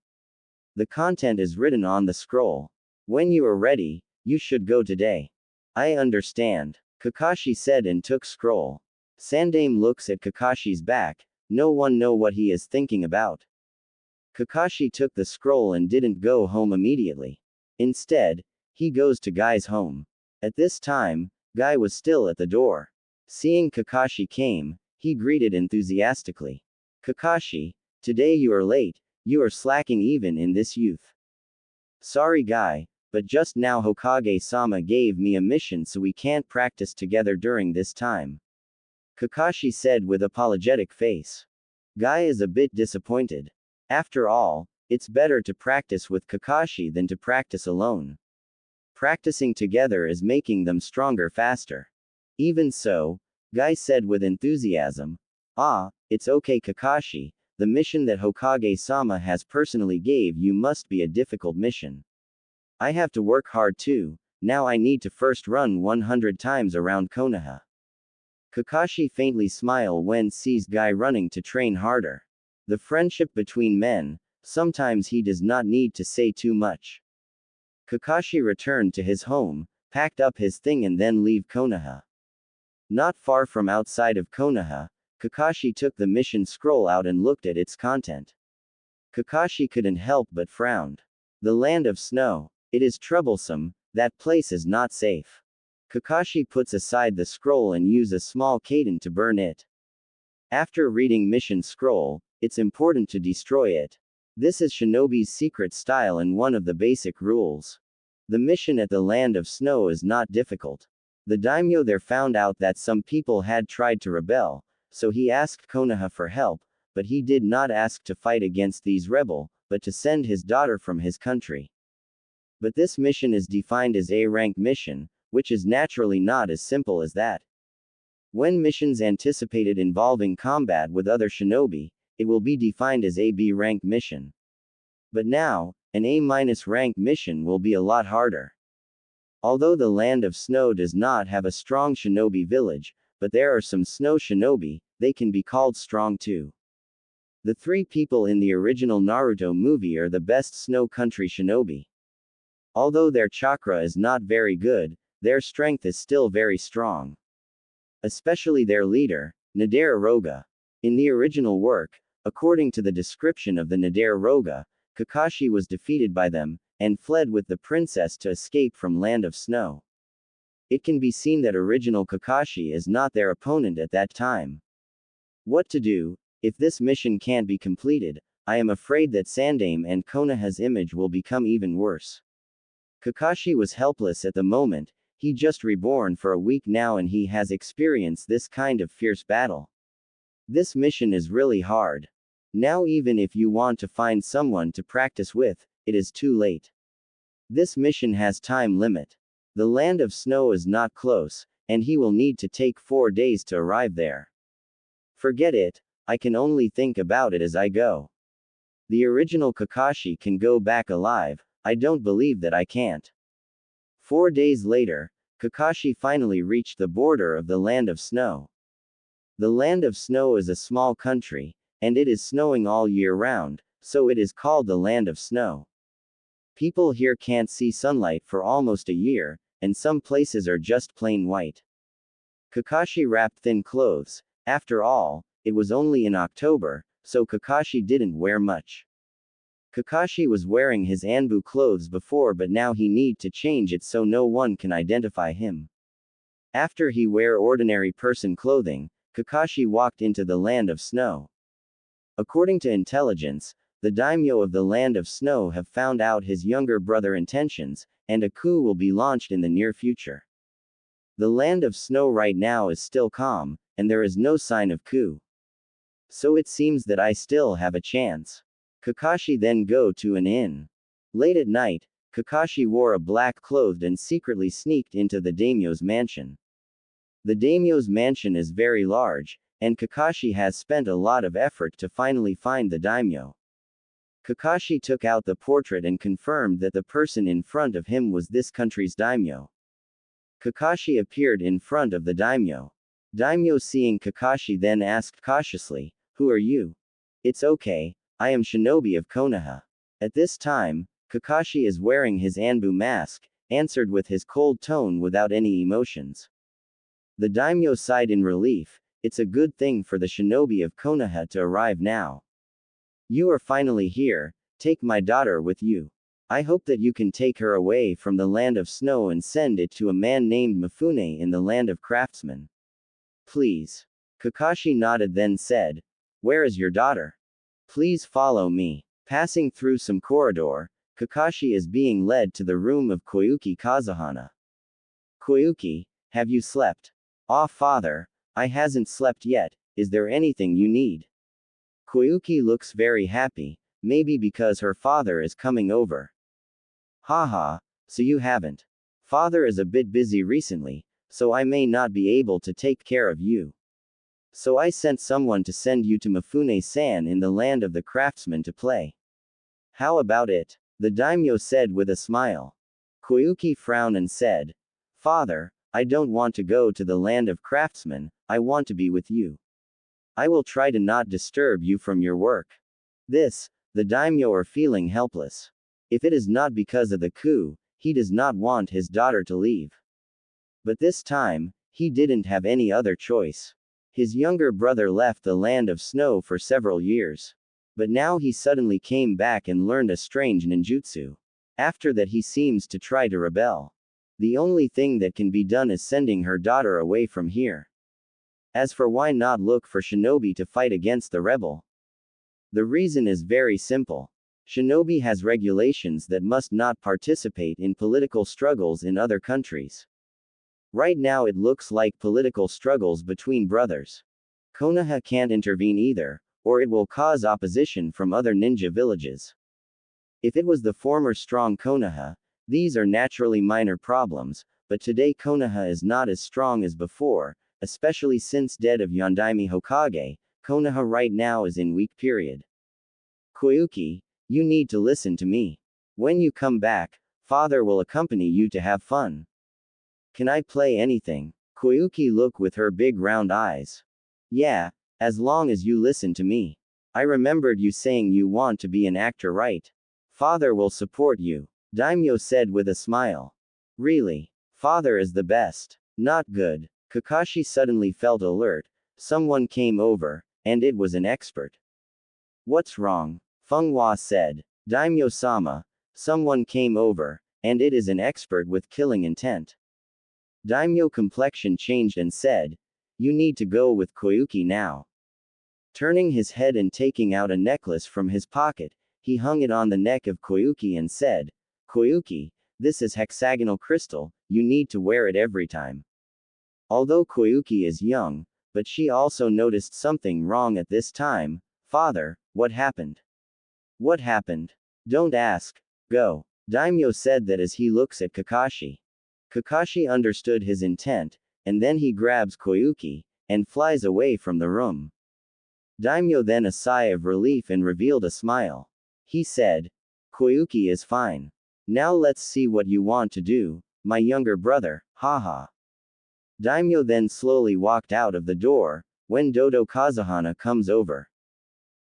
The content is written on the scroll. When you are ready, you should go today." "I understand," Kakashi said and took scroll. Sandame looks at Kakashi's back, no one know what he is thinking about. Kakashi took the scroll and didn't go home immediately. Instead, he goes to Guy's home. At this time, Guy was still at the door. Seeing Kakashi came, he greeted enthusiastically. "Kakashi, today you are late, you are slacking even in this youth." "Sorry Guy, but just now Hokage-sama gave me a mission so we can't practice together during this time," Kakashi said with apologetic face. Guy is a bit disappointed. After all, it's better to practice with Kakashi than to practice alone. Practicing together is making them stronger faster. Even so, Guy said with enthusiasm, "Ah, it's okay Kakashi, the mission that Hokage-sama has personally gave you must be a difficult mission. I have to work hard too, now I need to first run 100 times around Konoha." Kakashi faintly smiled when sees Guy running to train harder. The friendship between men, sometimes he does not need to say too much. Kakashi returned to his home, packed up his thing and then leave Konoha. Not far from outside of Konoha, Kakashi took the mission scroll out and looked at its content. Kakashi couldn't help but frowned. The land of snow. It is troublesome, that place is not safe. Kakashi puts aside the scroll and uses a small kaiden to burn it. After reading mission scroll, it's important to destroy it. This is Shinobi's secret style and one of the basic rules. The mission at the land of snow is not difficult. The daimyo there found out that some people had tried to rebel, so he asked Konoha for help, but he did not ask to fight against these rebels, but to send his daughter from his country. But this mission is defined as a rank mission, which is naturally not as simple as that. When missions anticipated involving combat with other shinobi, it will be defined as a B rank mission. But now, an A- rank mission will be a lot harder. Although the land of snow does not have a strong shinobi village, but there are some snow shinobi, they can be called strong too. The three people in the original Naruto movie are the best snow country shinobi. Although their chakra is not very good, their strength is still very strong. Especially their leader, Nadare. In the original work, according to the description of the Nadare, Kakashi was defeated by them, and fled with the princess to escape from Land of Snow. It can be seen that original Kakashi is not their opponent at that time. What to do? If this mission can't be completed, I am afraid that Sandame and Konoha's image will become even worse. Kakashi was helpless at the moment, he just reborn for a week now and he has experienced this kind of fierce battle. This mission is really hard. Now even if you want to find someone to practice with, it is too late. This mission has time limit. The land of snow is not close, and he will need to take 4 days to arrive there. Forget it, I can only think about it as I go. The original Kakashi can go back alive, I don't believe that I can't. 4 days later, Kakashi finally reached the border of the land of snow. The land of snow is a small country, and it is snowing all year round, so it is called the land of snow. People here can't see sunlight for almost a year, and some places are just plain white. Kakashi wrapped thin clothes. After all, it was only in October, so Kakashi didn't wear much. Kakashi was wearing his Anbu clothes before but now he need to change it so no one can identify him. After he wear ordinary person clothing, Kakashi walked into the land of snow. According to intelligence, the daimyo of the land of snow have found out his younger brother intentions, and a coup will be launched in the near future. The land of snow right now is still calm, and there is no sign of coup. So it seems that I still have a chance. Kakashi then go to an inn. Late at night, Kakashi wore a black cloth and secretly sneaked into the daimyo's mansion. The daimyo's mansion is very large, and Kakashi has spent a lot of effort to finally find the daimyo. Kakashi took out the portrait and confirmed that the person in front of him was this country's daimyo. Kakashi appeared in front of the daimyo. Daimyo, seeing Kakashi, then asked cautiously, "Who are you?" "It's okay, I am Shinobi of Konoha." At this time, Kakashi is wearing his Anbu mask, answered with his cold tone without any emotions. The daimyo sighed in relief. It's a good thing for the shinobi of Konoha to arrive now. "You are finally here, take my daughter with you. I hope that you can take her away from the land of snow and send it to a man named Mifune in the land of craftsmen. Please." Kakashi nodded, then said, "Where is your daughter? Please follow me." Passing through some corridor, Kakashi is being led to the room of Koyuki Kazuhana. "Koyuki, have you slept?" "Ah, father, I hasn't slept yet, is there anything you need?" Koyuki looks very happy, maybe because her father is coming over. "Haha, so you haven't. Father is a bit busy recently, so I may not be able to take care of you. So I sent someone to send you to Mifune-san in the land of the craftsmen to play. How about it?" the daimyo said with a smile. Koyuki frowned and said, "Father, I don't want to go to the land of craftsmen, I want to be with you. I will try to not disturb you from your work." This, the daimyo are feeling helpless. If it is not because of the coup, he does not want his daughter to leave. But this time, he didn't have any other choice. His younger brother left the land of snow for several years. But now he suddenly came back and learned a strange ninjutsu. After that, he seems to try to rebel. The only thing that can be done is sending her daughter away from here. As for why not look for shinobi to fight against the rebel? The reason is very simple. Shinobi has regulations that must not participate in political struggles in other countries. Right now it looks like political struggles between brothers. Konoha can't intervene either, or it will cause opposition from other ninja villages. If it was the former strong Konoha, these are naturally minor problems, but today Konoha is not as strong as before, especially since death of Yondaime Hokage. Konoha right now is in weak period. Koyuki, you need to listen to me. When you come back, father will accompany you to have fun. Can I play anything? Koyuki looked with her big round eyes. Yeah, as long as you listen to me. I remembered you saying you want to be an actor, right? Father will support you, daimyo said with a smile. Really? Father is the best. Not good. Kakashi suddenly felt alert. Someone came over, and it was an expert. What's wrong? Fenghua said. Daimyo-sama, someone came over, and it is an expert with killing intent. Daimyo complexion changed and said, "You need to go with Koyuki now." Turning his head and taking out a necklace from his pocket, he hung it on the neck of Koyuki and said, "Koyuki, this is hexagonal crystal, you need to wear it every time." Although Koyuki is young, but she also noticed something wrong at this time. "Father, what happened?" "What happened? Don't ask. Go." Daimyo said that as he looks at Kakashi. Kakashi understood his intent, and then he grabs Koyuki, and flies away from the room. Daimyo then a sigh of relief and revealed a smile. He said, "Koyuki is fine. Now let's see what you want to do, my younger brother, haha." Daimyo then slowly walked out of the door, when Dodo Kazuhana comes over.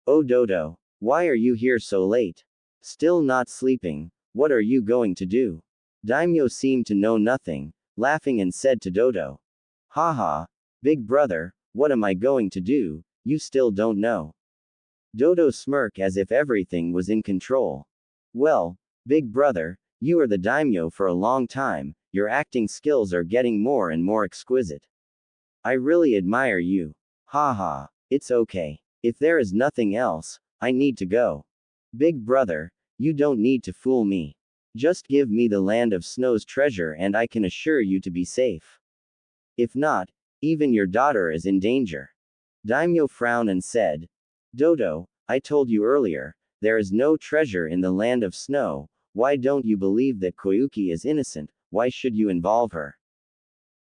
"Oh Dodo, why are you here so late? Still not sleeping, what are you going to do?" Daimyo seemed to know nothing, laughing and said to Dodo. "Haha, big brother, what am I going to do, you still don't know." Dodo smirked as if everything was in control. "Well, big brother, you are the daimyo for a long time, your acting skills are getting more and more exquisite. I really admire you. Haha, it's okay. If there is nothing else, I need to go. Big brother, you don't need to fool me. Just give me the land of snow's treasure and I can assure you to be safe. If not, even your daughter is in danger." Daimyo frowned and said, "Dodo, I told you earlier, there is no treasure in the land of snow, Why don't you believe that Koyuki is innocent? Why should you involve her?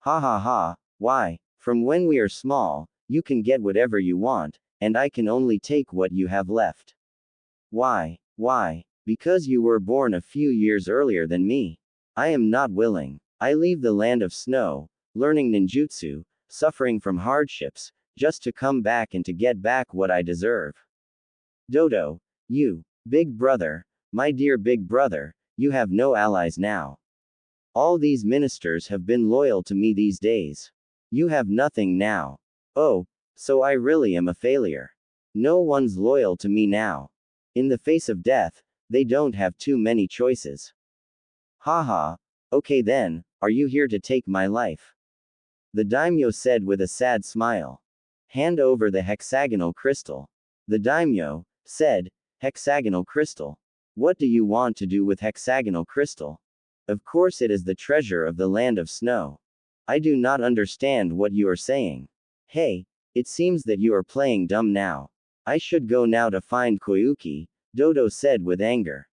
Ha ha ha, why? From when we are small, you can get whatever you want, and I can only take what you have left. Why? Why? Because you were born a few years earlier than me. I am not willing. I leave the land of snow, learning ninjutsu, suffering from hardships, just to come back and to get back what I deserve. Dodo, you, big brother, my dear big brother, you have no allies now. All these ministers have been loyal to me these days. You have nothing now. Oh, so I really am a failure. No one's loyal to me now. In the face of death, they don't have too many choices. Haha, okay then, are you here to take my life? The daimyo said with a sad smile. Hand over the hexagonal crystal. The daimyo said, hexagonal crystal. What do you want to do with hexagonal crystal? Of course it is the treasure of the land of snow. I do not understand what you are saying. Hey, it seems that you are playing dumb now. I should go now to find Koyuki, Dodo said with anger.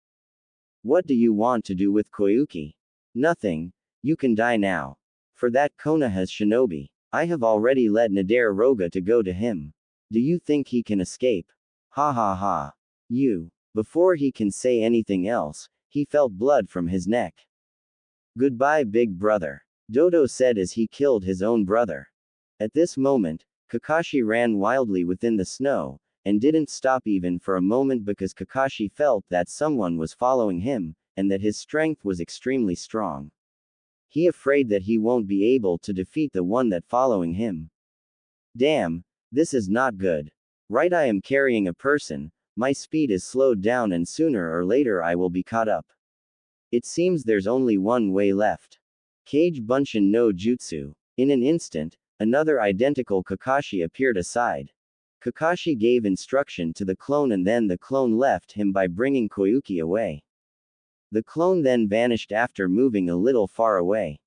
What do you want to do with Koyuki? Nothing, you can die now. For that Konoha's shinobi. I have already let Nadararoga to go to him. Do you think he can escape? Ha ha ha. You. Before he can say anything else, he felt blood from his neck. Goodbye big brother. Dodo said as he killed his own brother. At this moment, Kakashi ran wildly within the snow, and didn't stop even for a moment because Kakashi felt that someone was following him, and that his strength was extremely strong. He afraid that he won't be able to defeat the one that following him. Damn, this is not good. Right, I am carrying a person, my speed is slowed down and sooner or later I will be caught up. It seems there's only one way left. Kage Bunshin no Jutsu. In an instant, another identical Kakashi appeared aside. Kakashi gave instruction to the clone and then the clone left him by bringing Koyuki away. The clone then vanished after moving a little far away.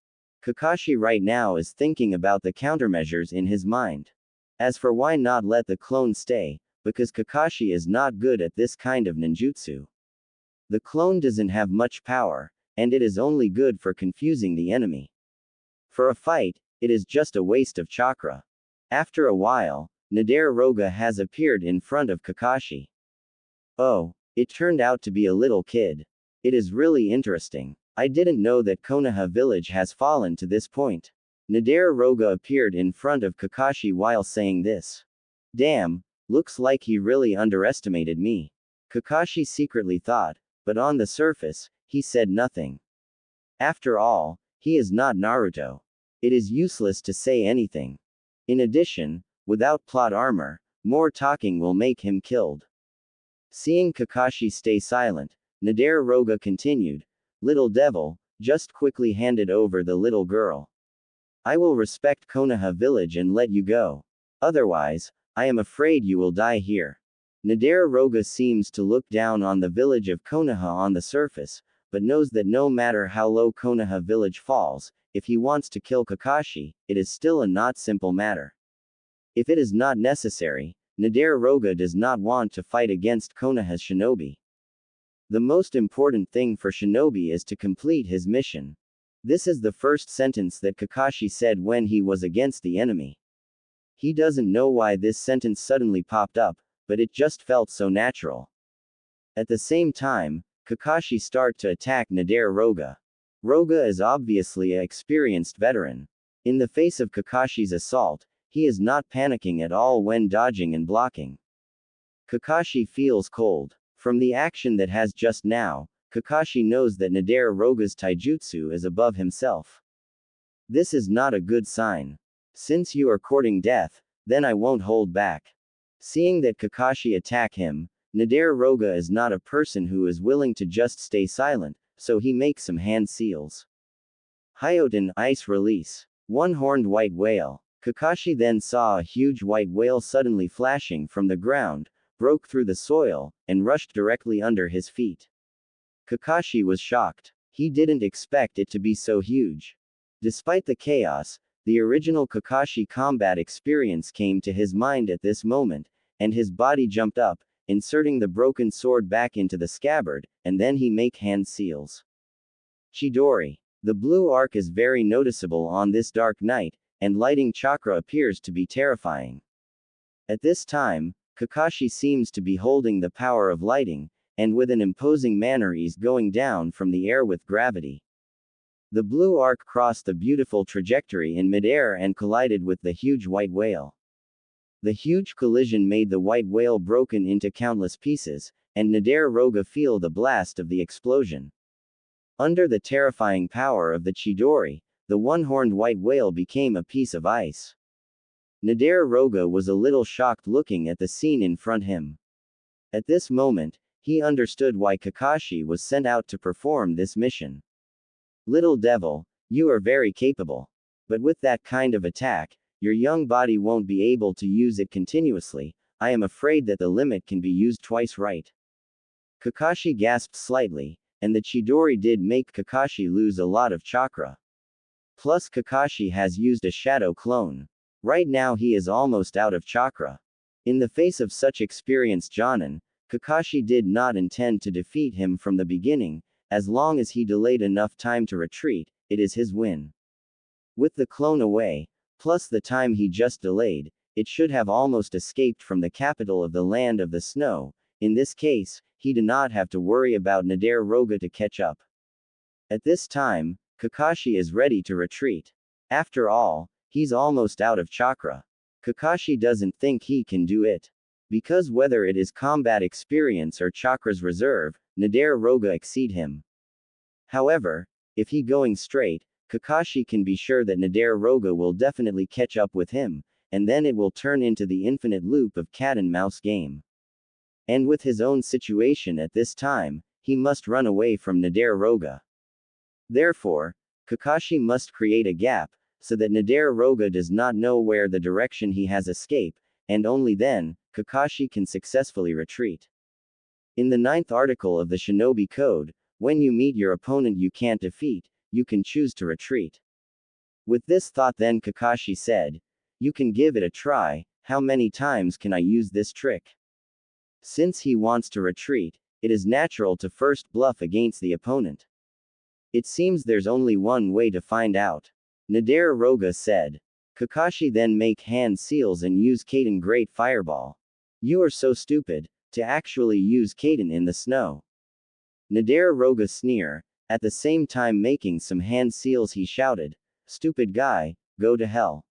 Kakashi right now is thinking about the countermeasures in his mind. As for why not let the clone stay, because Kakashi is not good at this kind of ninjutsu. The clone doesn't have much power, and it is only good for confusing the enemy. For a fight, it is just a waste of chakra. After a while, Nadararoga has appeared in front of Kakashi. Oh, it turned out to be a little kid. It is really interesting. I didn't know that Konoha village has fallen to this point. Nadararoga appeared in front of Kakashi while saying this. Damn, looks like he really underestimated me. Kakashi secretly thought, but on the surface, he said nothing. After all, he is not Naruto. It is useless to say anything. In addition, without plot armor, more talking will make him killed. Seeing Kakashi stay silent, Nadararoga continued, Little devil, just quickly handed over the little girl. I will respect Konoha village and let you go. Otherwise, I am afraid you will die here. Nadararoga seems to look down on the village of Konoha on the surface, but knows that no matter how low Konoha village falls, if he wants to kill Kakashi, it is still a not simple matter. If it is not necessary, Nadararoga does not want to fight against Konoha's shinobi. The most important thing for shinobi is to complete his mission. This is the first sentence that Kakashi said when he was against the enemy. He doesn't know why this sentence suddenly popped up, but it just felt so natural. At the same time, Kakashi started to attack Nadararoga. Roga is obviously an experienced veteran. In the face of Kakashi's assault, he is not panicking at all when dodging and blocking. Kakashi feels cold. From the action that has just now, Kakashi knows that Nadararoga's taijutsu is above himself. This is not a good sign. Since you are courting death, then I won't hold back. Seeing that Kakashi attack him, Nadararoga is not a person who is willing to just stay silent, so he makes some hand seals. Hyoten ice release. One-horned white whale. Kakashi then saw a huge white whale suddenly flashing from the ground, broke through the soil, and rushed directly under his feet. Kakashi was shocked. He didn't expect it to be so huge. Despite the chaos, the original Kakashi combat experience came to his mind at this moment, and his body jumped up, inserting the broken sword back into the scabbard, and then he make hand seals. Chidori. The blue arc is very noticeable on this dark night, and lighting chakra appears to be terrifying. At this time, Kakashi seems to be holding the power of lighting, and with an imposing manner is going down from the air with gravity. The blue arc crossed the beautiful trajectory in midair and collided with the huge white whale. The huge collision made the white whale broken into countless pieces, and Nadare feel the blast of the explosion. Under the terrifying power of the Chidori, the one-horned white whale became a piece of ice. Nadare was a little shocked looking at the scene in front him. At this moment, he understood why Kakashi was sent out to perform this mission. Little devil, you are very capable. But with that kind of attack, your young body won't be able to use it continuously. I am afraid that the limit can be used twice, right? Kakashi gasped slightly, and the Chidori did make Kakashi lose a lot of chakra. Plus Kakashi has used a shadow clone. Right now he is almost out of chakra. In the face of such experienced Jonin, Kakashi did not intend to defeat him from the beginning. As long as he delayed enough time to retreat, it is his win. With the clone away, plus the time he just delayed, it should have almost escaped from the capital of the land of the snow. In this case, he did not have to worry about Nadare to catch up. At this time, Kakashi is ready to retreat. After all, he's almost out of chakra. Kakashi doesn't think he can do it. Because whether it is combat experience or chakra's reserve, Nadare exceed him. However, if he going straight, Kakashi can be sure that Nadare will definitely catch up with him, and then it will turn into the infinite loop of cat and mouse game. And with his own situation at this time, he must run away from Nadare. Therefore, Kakashi must create a gap, so that Nadare does not know where the direction he has escaped, and only then, Kakashi can successfully retreat. In the 9th article of the Shinobi Code, when you meet your opponent you can't defeat, you can choose to retreat. With this thought then Kakashi said, you can give it a try, how many times can I use this trick? Since he wants to retreat, it is natural to first bluff against the opponent. It seems there's only one way to find out. Nadare said. Kakashi then make hand seals and use Kaden Great Fireball. You are so stupid, to actually use Kaden in the snow. Nadare sneer, at the same time making some hand seals he shouted, stupid guy, go to hell.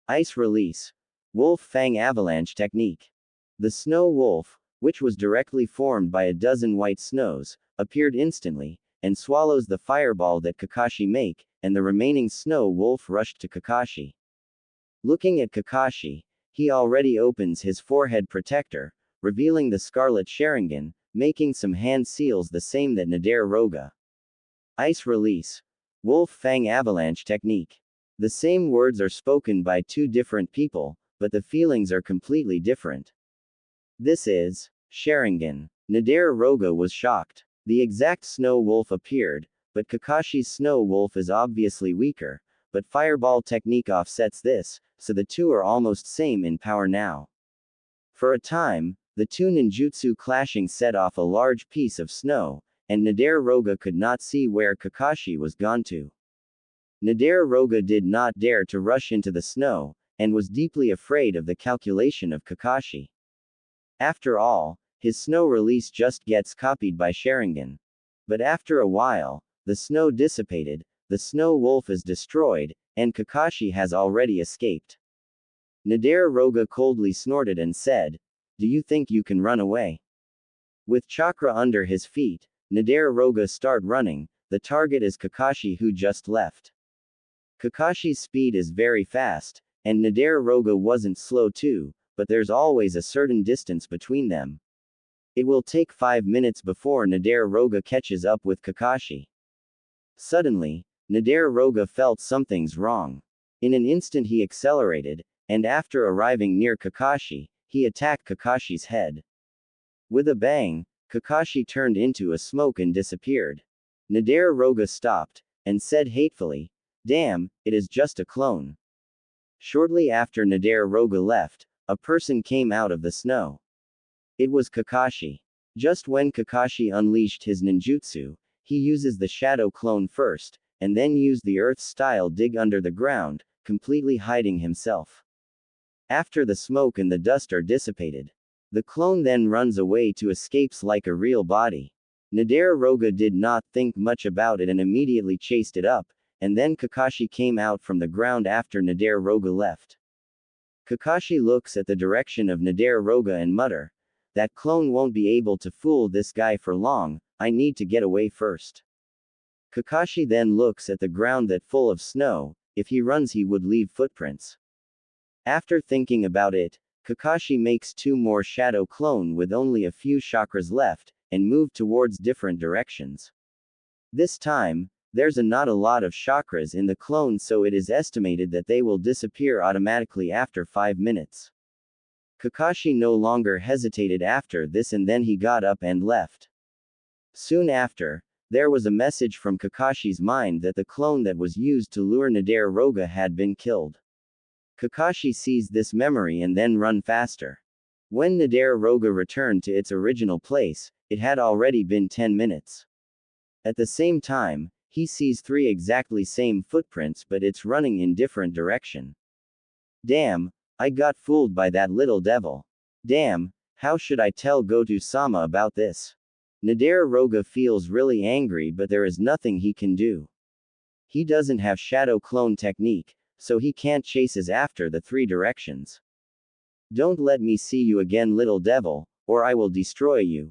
Ice Release. Wolf Fang Avalanche Technique. The snow wolf, which was directly formed by a dozen white snows, appeared instantly, and swallows the fireball that Kakashi make, and the remaining snow wolf rushed to Kakashi. Looking at Kakashi, he already opens his forehead protector, revealing the scarlet Sharingan, making some hand seals the same that Nadare. Ice Release. Wolf Fang Avalanche Technique. The same words are spoken by two different people, but the feelings are completely different. This is Sharingan. Nadare was shocked. The exact snow wolf appeared, but Kakashi's snow wolf is obviously weaker, but fireball technique offsets this, so the two are almost same in power now. For a time, the two ninjutsu clashing set off a large piece of snow, and Nadare could not see where Kakashi was gone to. Nadare did not dare to rush into the snow, and was deeply afraid of the calculation of Kakashi. After all, his snow release just gets copied by Sharingan. But after a while, the snow dissipated, the snow wolf is destroyed, and Kakashi has already escaped. Nadare coldly snorted and said, do you think you can run away? With chakra under his feet, Nadare start running, the target is Kakashi who just left. Kakashi's speed is very fast, and Nadare wasn't slow too, but there's always a certain distance between them. It will take 5 minutes before Nadare catches up with Kakashi. Suddenly, Nadare felt something's wrong. In an instant he accelerated, and after arriving near Kakashi, he attacked Kakashi's head. With a bang, Kakashi turned into a smoke and disappeared. Nadare stopped, and said hatefully, damn, it is just a clone. Shortly after Nadare left, a person came out of the snow. It was Kakashi. Just when Kakashi unleashed his ninjutsu, he uses the shadow clone first, and then use the earth-style dig under the ground, completely hiding himself. After the smoke and the dust are dissipated, the clone then runs away to escapes like a real body. Nadararoga did not think much about it and immediately chased it up, and then Kakashi came out from the ground after Nadararoga left. Kakashi looks at the direction of Nadararoga and mutter, "That clone won't be able to fool this guy for long, I need to get away first." Kakashi then looks at the ground that full of snow, if he runs he would leave footprints. After thinking about it, Kakashi makes 2 more shadow clone with only a few chakras left, and move towards different directions. This time, there's not a lot of chakras in the clone, so it is estimated that they will disappear automatically after 5 minutes. Kakashi no longer hesitated after this and then he got up and left. Soon after, there was a message from Kakashi's mind that the clone that was used to lure Nadararoga had been killed. Kakashi sees this memory and then run faster. When Nadararoga returned to its original place, it had already been 10 minutes. At the same time, he sees 3 exactly same footprints but it's running in different direction. Damn, I got fooled by that little devil. Damn, how should I tell Goto-sama about this? Nadararoga feels really angry but there is nothing he can do. He doesn't have shadow clone technique, so he can't chases after the 3 directions. Don't let me see you again, little devil, or I will destroy you.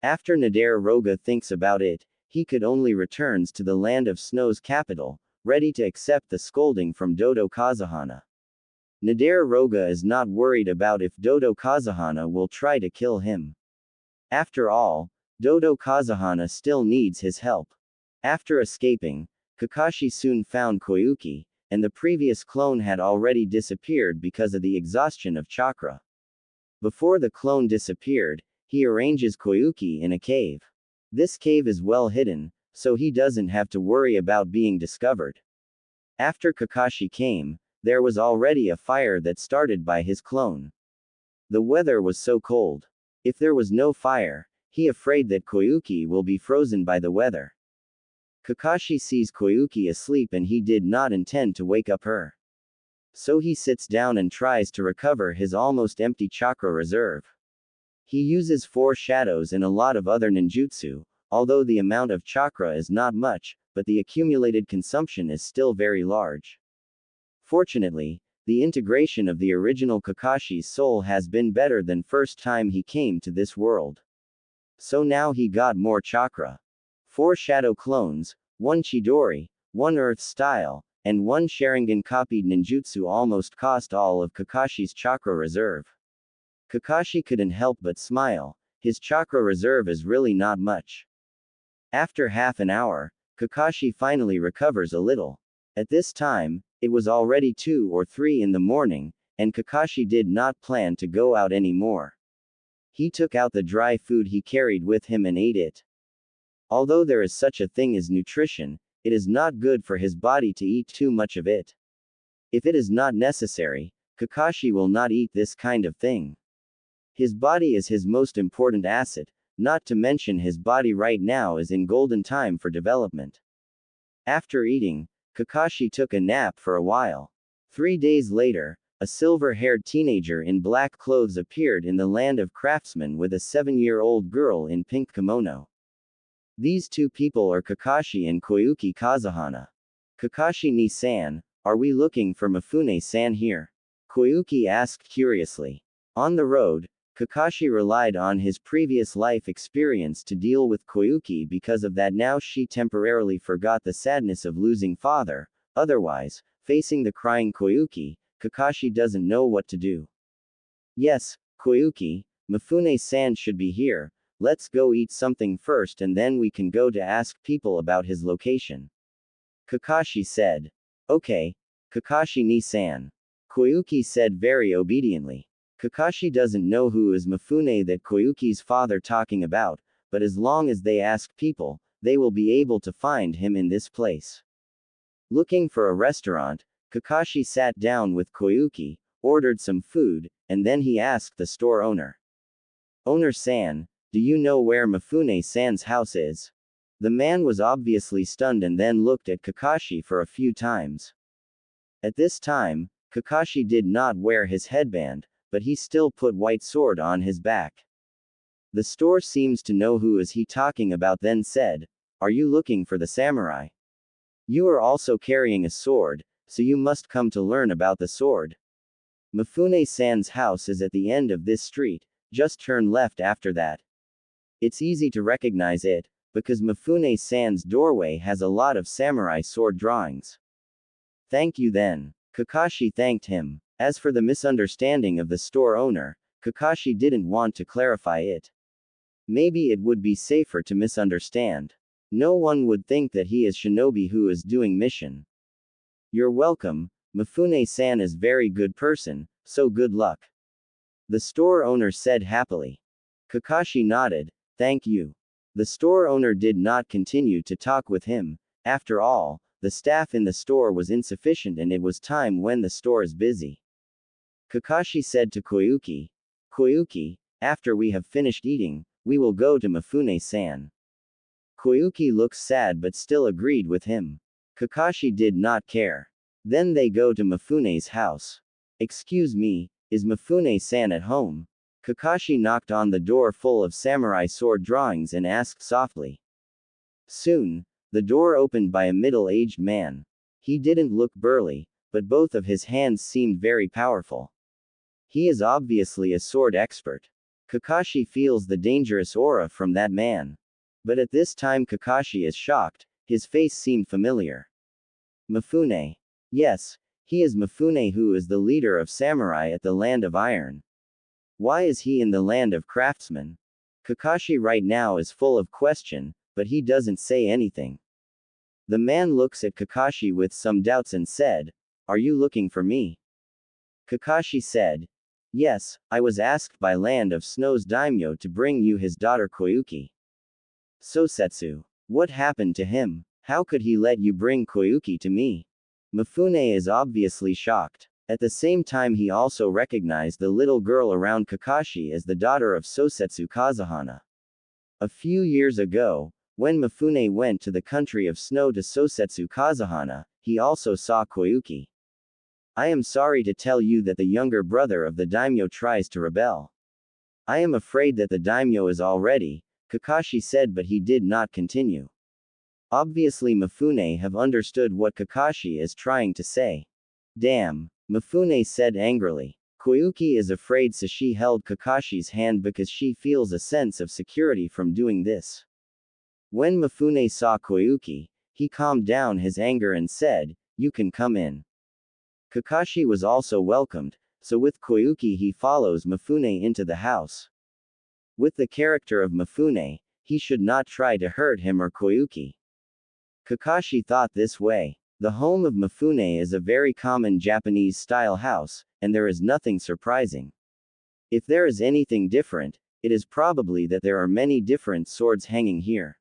After Nadararoga thinks about it, he could only returns to the land of snow's capital, ready to accept the scolding from Dodo Kazuhana. Nadararoga is not worried about if Dodo Kazuhana will try to kill him. After all, Dodo Kazuhana still needs his help. After escaping, Kakashi soon found Koyuki, and the previous clone had already disappeared because of the exhaustion of chakra. Before the clone disappeared, he arranges Koyuki in a cave. This cave is well hidden, so he doesn't have to worry about being discovered. After Kakashi came, there was already a fire that started by his clone. The weather was so cold. If there was no fire, he afraid that Koyuki will be frozen by the weather. Kakashi sees Koyuki asleep and he did not intend to wake up her. So he sits down and tries to recover his almost empty chakra reserve. He uses 4 shadows and a lot of other ninjutsu, although the amount of chakra is not much, but the accumulated consumption is still very large. Fortunately, the integration of the original Kakashi's soul has been better than first time he came to this world. So now he got more chakra. 4 shadow clones, 1 Chidori, 1 earth style, and 1 Sharingan copied ninjutsu almost cost all of Kakashi's chakra reserve. Kakashi couldn't help but smile, his chakra reserve is really not much. After half an hour, Kakashi finally recovers a little. At this time, it was already 2 or 3 in the morning, and Kakashi did not plan to go out anymore. He took out the dry food he carried with him and ate it. Although there is such a thing as nutrition, it is not good for his body to eat too much of it. If it is not necessary, Kakashi will not eat this kind of thing. His body is his most important asset, not to mention his body right now is in golden time for development. After eating, Kakashi took a nap for a while. 3 days later, a silver-haired teenager in black clothes appeared in the land of craftsmen with a 7-year-old girl in pink kimono. These 2 people are Kakashi and Koyuki Kazuhana. Kakashi ni-san, are we looking for Mifune-san here? Koyuki asked curiously. On the road, Kakashi relied on his previous life experience to deal with Koyuki, because of that now she temporarily forgot the sadness of losing father, otherwise, facing the crying Koyuki, Kakashi doesn't know what to do. Yes, Koyuki, Mifune-san should be here, let's go eat something first and then we can go to ask people about his location. Kakashi said. Okay, Kakashi ni-san. Koyuki said very obediently. Kakashi doesn't know who is Mifune that Koyuki's father talking about, but as long as they ask people, they will be able to find him in this place. Looking for a restaurant, Kakashi sat down with Koyuki, ordered some food, and then he asked the store owner. Owner-san, do you know where Mifune-san's house is? The man was obviously stunned and then looked at Kakashi for a few times. At this time, Kakashi did not wear his headband, but he still put white sword on his back. The store seems to know who is he talking about, then said, "Are you looking for the samurai? You are also carrying a sword, so you must come to learn about the sword. Mifune-san's house is at the end of this street, just turn left after that. It's easy to recognize it, because Mifune-san's doorway has a lot of samurai sword drawings." Thank you then. Kakashi thanked him. As for the misunderstanding of the store owner, Kakashi didn't want to clarify it. Maybe it would be safer to misunderstand. No one would think that he is shinobi who is doing mission. You're welcome, Mifune-san is very good person, so good luck. The store owner said happily. Kakashi nodded, thank you. The store owner did not continue to talk with him. After all, the staff in the store was insufficient and it was time when the store is busy. Kakashi said to Koyuki, Koyuki, after we have finished eating, we will go to Mifune-san. Koyuki looks sad but still agreed with him. Kakashi did not care. Then they go to Mifune's house. Excuse me, is Mifune-san at home? Kakashi knocked on the door full of samurai sword drawings and asked softly. Soon, the door opened by a middle-aged man. He didn't look burly, but both of his hands seemed very powerful. He is obviously a sword expert. Kakashi feels the dangerous aura from that man. But at this time Kakashi is shocked, his face seemed familiar. Mifune. Yes, he is Mifune who is the leader of samurai at the Land of Iron. Why is he in the Land of Craftsmen? Kakashi right now is full of question, but he doesn't say anything. The man looks at Kakashi with some doubts and said, Are you looking for me? Kakashi said, Yes, I was asked by Land of Snow's daimyo to bring you his daughter Koyuki. Sosetsu. What happened to him? How could he let you bring Koyuki to me? Mifune is obviously shocked. At the same time he also recognized the little girl around Kakashi as the daughter of Sosetsu Kazuhana. A few years ago, when Mifune went to the country of snow to Sosetsu Kazuhana, he also saw Koyuki. I am sorry to tell you that the younger brother of the daimyo tries to rebel. I am afraid that the daimyo is already, Kakashi said, but he did not continue. Obviously Mifune have understood what Kakashi is trying to say. Damn, Mifune said angrily. Koyuki is afraid, so she held Kakashi's hand because she feels a sense of security from doing this. When Mifune saw Koyuki, he calmed down his anger and said, You can come in. Kakashi was also welcomed, so with Koyuki he follows Mifune into the house. With the character of Mifune, he should not try to hurt him or Koyuki. Kakashi thought this way. The home of Mifune is a very common Japanese-style house, and there is nothing surprising. If there is anything different, it is probably that there are many different swords hanging here.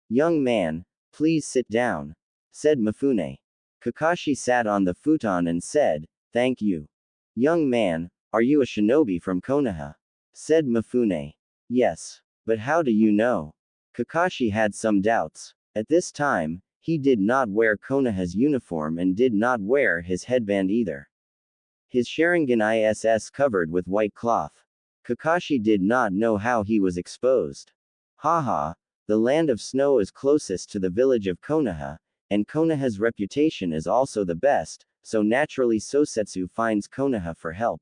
Young man, please sit down, said Mifune. Kakashi sat on the futon and said, Thank you. Young man, are you a shinobi from Konoha? Said Mifune. Yes. But how do you know? Kakashi had some doubts. At this time, he did not wear Konoha's uniform and did not wear his headband either. His Sharingan is covered with white cloth. Kakashi did not know how he was exposed. Haha, the Land of Snow is closest to the village of Konoha, and Konoha's reputation is also the best, so naturally Sosetsu finds Konoha for help.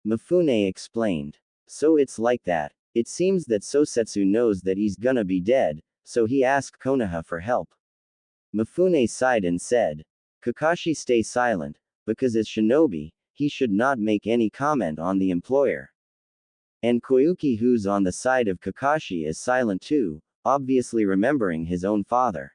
Mifune explained. So it's like that. It seems that Sosetsu knows that he's gonna be dead, so he asked Konoha for help. Mifune sighed and said, Kakashi stay silent, because as shinobi, he should not make any comment on the employer. And Koyuki, who's on the side of Kakashi, is silent too, obviously remembering his own father.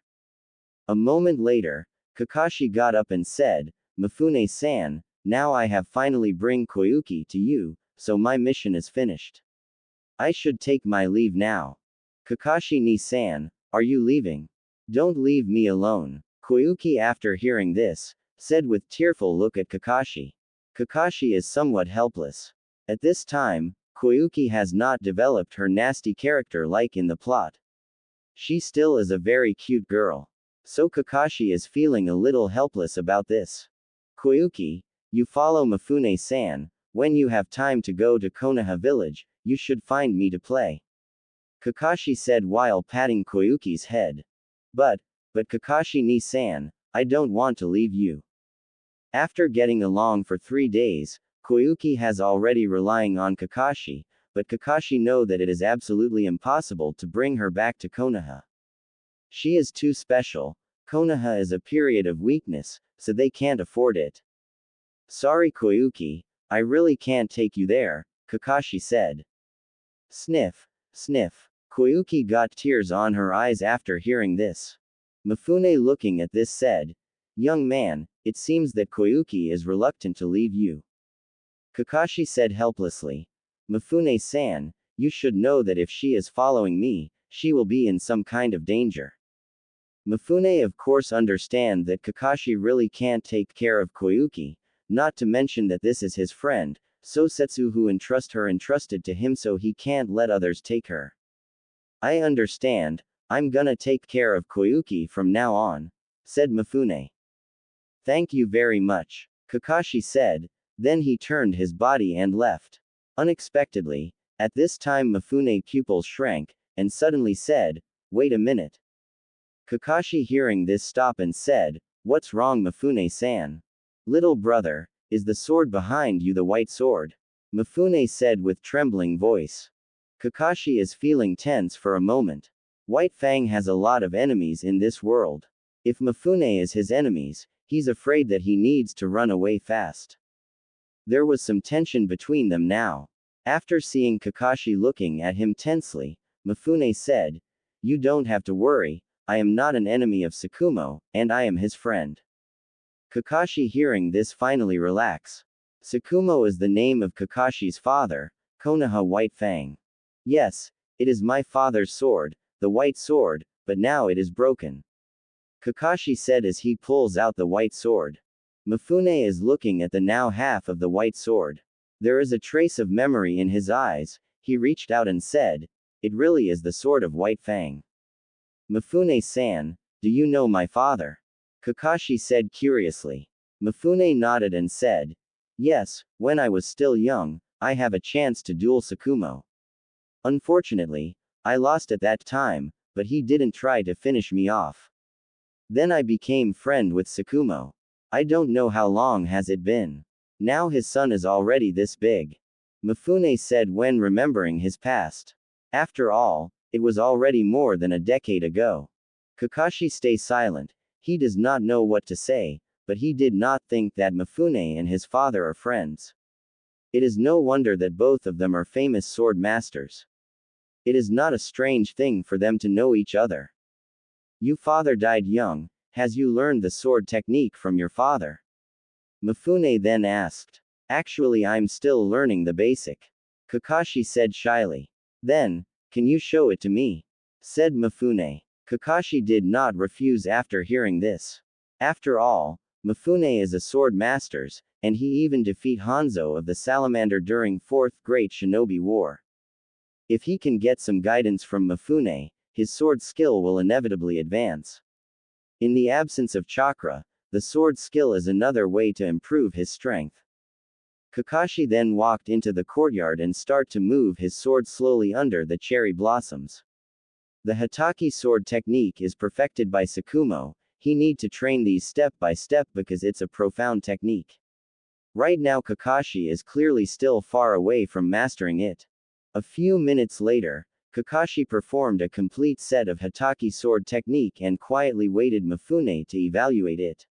A moment later, Kakashi got up and said, Mifune-san, now I have finally bring Koyuki to you, so my mission is finished. I should take my leave now. Kakashi-ni-san, are you leaving? Don't leave me alone. Koyuki, after hearing this, said with tearful look at Kakashi. Kakashi is somewhat helpless. At this time, Koyuki has not developed her nasty character like in the plot. She still is a very cute girl. So Kakashi is feeling a little helpless about this. Koyuki, you follow Mifune-san. When you have time to go to Konoha village, you should find me to play. Kakashi said while patting Koyuki's head. But Kakashi-ni-san, I don't want to leave you. After getting along for 3 days, Koyuki has already relying on Kakashi, but Kakashi know that it is absolutely impossible to bring her back to Konoha. She is too special. Konoha is a period of weakness, so they can't afford it. Sorry Koyuki, I really can't take you there, Kakashi said. Sniff, sniff. Koyuki got tears on her eyes after hearing this. Mifune looking at this said, young man, it seems that Koyuki is reluctant to leave you. Kakashi said helplessly. Mifune-san, you should know that if she is following me, she will be in some kind of danger. Mifune of course understand that Kakashi really can't take care of Koyuki, not to mention that this is his friend, so Setsu who entrusted to him so he can't let others take her. I understand, I'm gonna take care of Koyuki from now on, said Mifune. Thank you very much, Kakashi said, then he turned his body and left. Unexpectedly, at this time Mifune's pupils shrank, and suddenly said, wait a minute. Kakashi hearing this stopped and said, what's wrong Mifune-san? Little brother, is the sword behind you the white sword? Mifune said with trembling voice. Kakashi is feeling tense for a moment. White Fang has a lot of enemies in this world. If Mifune is his enemies, he's afraid that he needs to run away fast. There was some tension between them now. After seeing Kakashi looking at him tensely, Mifune said, you don't have to worry, I am not an enemy of Tsukumo, and I am his friend. Kakashi hearing this finally relax. Tsukumo is the name of Kakashi's father, Konoha White Fang. Yes, it is my father's sword, the white sword, but now it is broken. Kakashi said as he pulls out the white sword. Mifune is looking at the now half of the white sword. There is a trace of memory in his eyes, he reached out and said, it really is the sword of White Fang. Mifune-san, do you know my father? Kakashi said curiously. Mifune nodded and said, yes, when I was still young, I have a chance to duel Tsukumo. Unfortunately, I lost at that time, but he didn't try to finish me off. Then I became friend with Tsukumo. I don't know how long has it been. Now his son is already this big. Mifune said when remembering his past. After all, it was already more than a decade ago. Kakashi stay silent, he does not know what to say, but he did not think that Mifune and his father are friends. It is no wonder that both of them are famous sword masters. It is not a strange thing for them to know each other. Your father died young, has you learned the sword technique from your father? Mifune then asked. Actually I'm still learning the basic. Kakashi said shyly. Then, can you show it to me? Said Mifune. Kakashi did not refuse after hearing this. After all, Mifune is a sword master, and he even defeat Hanzo of the Salamander during 4th Great Shinobi War. If he can get some guidance from Mifune, his sword skill will inevitably advance. In the absence of chakra, the sword skill is another way to improve his strength. Kakashi then walked into the courtyard and start to move his sword slowly under the cherry blossoms. The Hataki sword technique is perfected by Tsukumo, he need to train these step by step because it's a profound technique. Right now Kakashi is clearly still far away from mastering it. A few minutes later, Kakashi performed a complete set of Hataki sword technique and quietly waited Mifune to evaluate it.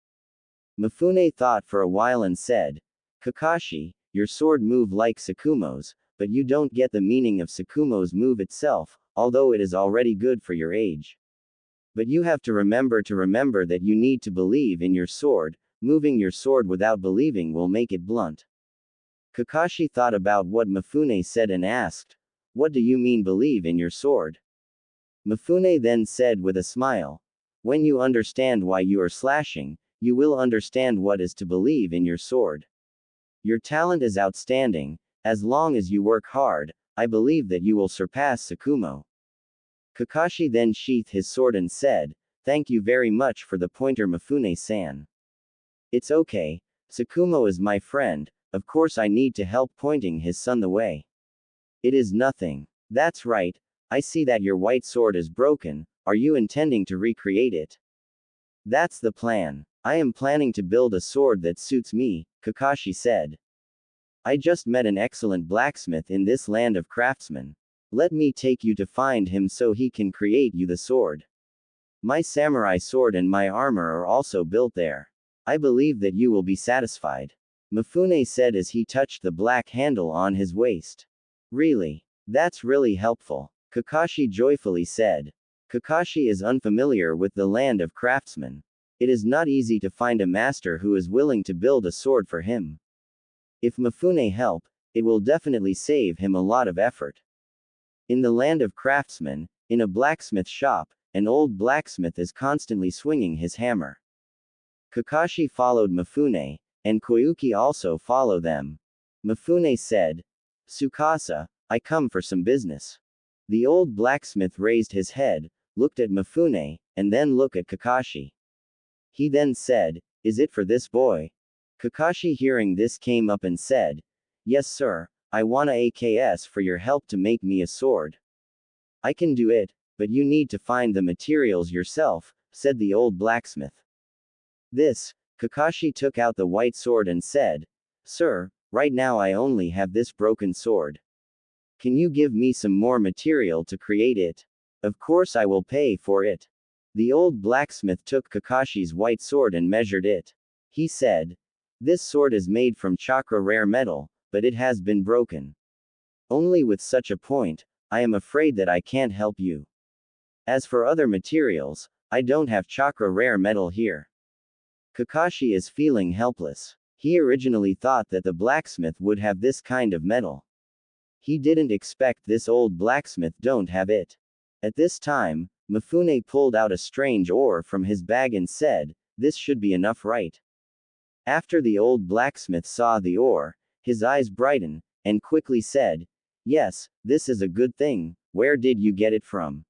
Mifune thought for a while and said, Kakashi, your sword move like Tsukumo's, but you don't get the meaning of Tsukumo's move itself, although it is already good for your age. But you have to remember that you need to believe in your sword, moving your sword without believing will make it blunt. Kakashi thought about what Mifune said and asked, what do you mean believe in your sword? Mifune then said with a smile, when you understand why you are slashing, you will understand what is to believe in your sword. Your talent is outstanding, As long as you work hard, I believe that you will surpass Tsukumo. Kakashi then sheathed his sword and said, "Thank you very much for the pointer, Mifune-san. It's okay, Tsukumo is my friend, of course I need to help pointing his son the way. It is nothing. That's right, I see that your white sword is broken, are you intending to recreate it?" "That's the plan. I am planning to build a sword that suits me," Kakashi said. "I just met an excellent blacksmith in this land of craftsmen. Let me take you to find him so he can create you the sword. My samurai sword and my armor are also built there. I believe that you will be satisfied," Mifune said as he touched the black handle on his waist. "Really? That's really helpful," Kakashi joyfully said. Kakashi is unfamiliar with the land of craftsmen. It is not easy to find a master who is willing to build a sword for him. If Mifune help, it will definitely save him a lot of effort. In the land of craftsmen, in a blacksmith shop, an old blacksmith is constantly swinging his hammer. Kakashi followed Mifune, and Koyuki also followed them. Mifune said, "Tsukasa, I come for some business." The old blacksmith raised his head, looked at Mifune, and then looked at Kakashi. He then said, "Is it for this boy?" Kakashi hearing this came up and said, "Yes sir, I wanna AKS for your help to make me a sword." "I can do it, but you need to find the materials yourself," said the old blacksmith. This, Kakashi took out the white sword and said, "Sir, right now I only have this broken sword. Can you give me some more material to create it? Of course I will pay for it." The old blacksmith took Kakashi's white sword and measured it. He said, "This sword is made from chakra rare metal, but it has been broken. Only with such a point, I am afraid that I can't help you. As for other materials, I don't have chakra rare metal here." Kakashi is feeling helpless. He originally thought that the blacksmith would have this kind of metal. He didn't expect this old blacksmith don't have it. At this time, Mifune pulled out a strange ore from his bag and said, "This should be enough, right?" After the old blacksmith saw the ore, his eyes brightened, and quickly said, "Yes, this is a good thing, where did you get it from?"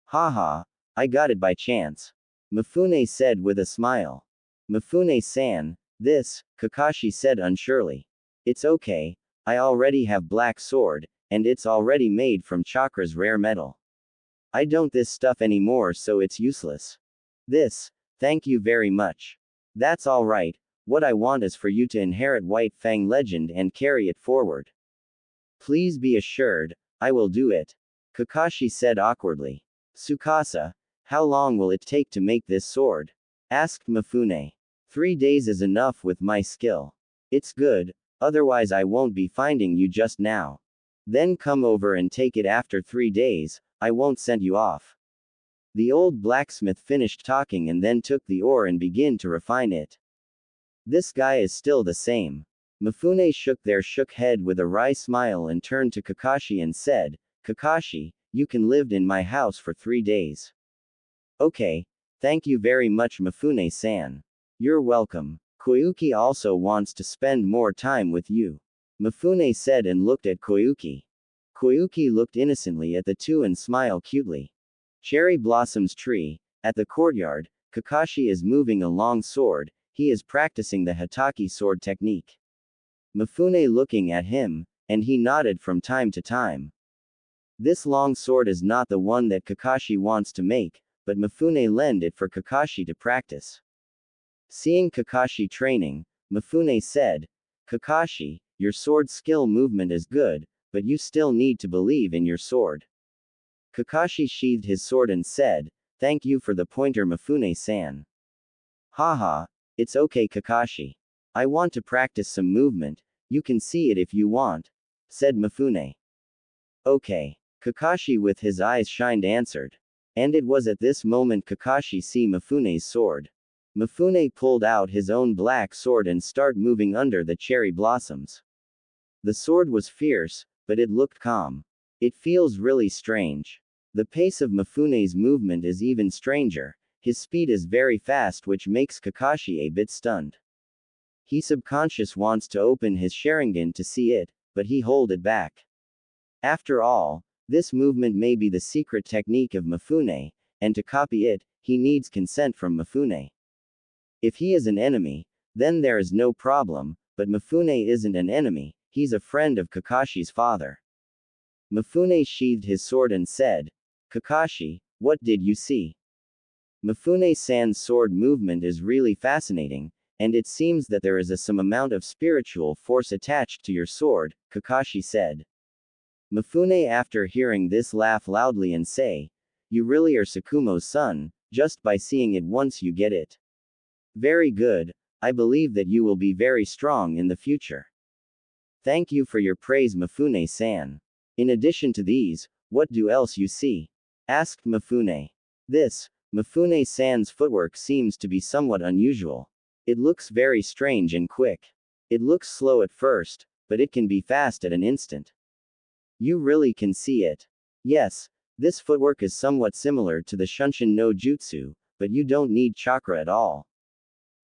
"Haha, I got it by chance," Mifune said with a smile. "Mifune-san, this," Kakashi said unsurely. "It's okay, I already have black sword, and it's already made from chakra's rare metal. I don't this stuff anymore so it's useless. This, thank you very much. That's alright, what I want is for you to inherit White Fang legend and carry it forward. Please be assured, I will do it," Kakashi said awkwardly. "Tsukasa, how long will it take to make this sword?" asked Mifune. 3 days is enough with my skill. It's good, otherwise I won't be finding you just now. Then come over and take it after 3 days, I won't send you off." The old blacksmith finished talking and then took the ore and began to refine it. "This guy is still the same." Mifune shook head with a wry smile and turned to Kakashi and said, "Kakashi, you can live in my house for 3 days." "Okay, thank you very much Mifune-san. You're welcome. Koyuki also wants to spend more time with you," Mifune said and looked at Koyuki. Koyuki looked innocently at the two and smiled cutely. Cherry Blossom's tree. At the courtyard, Kakashi is moving a long sword, he is practicing the Hataki sword technique. Mifune looking at him, and he nodded from time to time. This long sword is not the one that Kakashi wants to make, but Mifune lent it for Kakashi to practice. Seeing Kakashi training, Mifune said, "Kakashi, your sword skill movement is good, but you still need to believe in your sword." Kakashi sheathed his sword and said, "Thank you for the pointer Mifune-san." "Haha, it's okay Kakashi. I want to practice some movement, you can see it if you want," said Mifune. "Okay," Kakashi with his eyes shined answered. And it was at this moment Kakashi see Mifune's sword. Mifune pulled out his own black sword and started moving under the cherry blossoms. The sword was fierce, but it looked calm. It feels really strange. The pace of Mifune's movement is even stranger, his speed is very fast which makes Kakashi a bit stunned. He subconscious wants to open his Sharingan to see it, but he held it back. After all, this movement may be the secret technique of Mifune, and to copy it, he needs consent from Mifune. If he is an enemy, then there is no problem, but Mifune isn't an enemy, he's a friend of Kakashi's father. Mifune sheathed his sword and said, Kakashi, what did you see? Mifune-san's sword movement is really fascinating, and it seems that there is some amount of spiritual force attached to your sword, Kakashi said. Mifune after hearing this laugh loudly and say, you really are Sakumo's son, just by seeing it once you get it. Very good, I believe that you will be very strong in the future. Thank you for your praise Mifune-san. In addition to these, what do else you see? Asked Mifune. This, Mifune-san's footwork seems to be somewhat unusual. It looks very strange and quick. It looks slow at first, but it can be fast at an instant. You really can see it. Yes, this footwork is somewhat similar to the Shunshin no Jutsu, but you don't need chakra at all.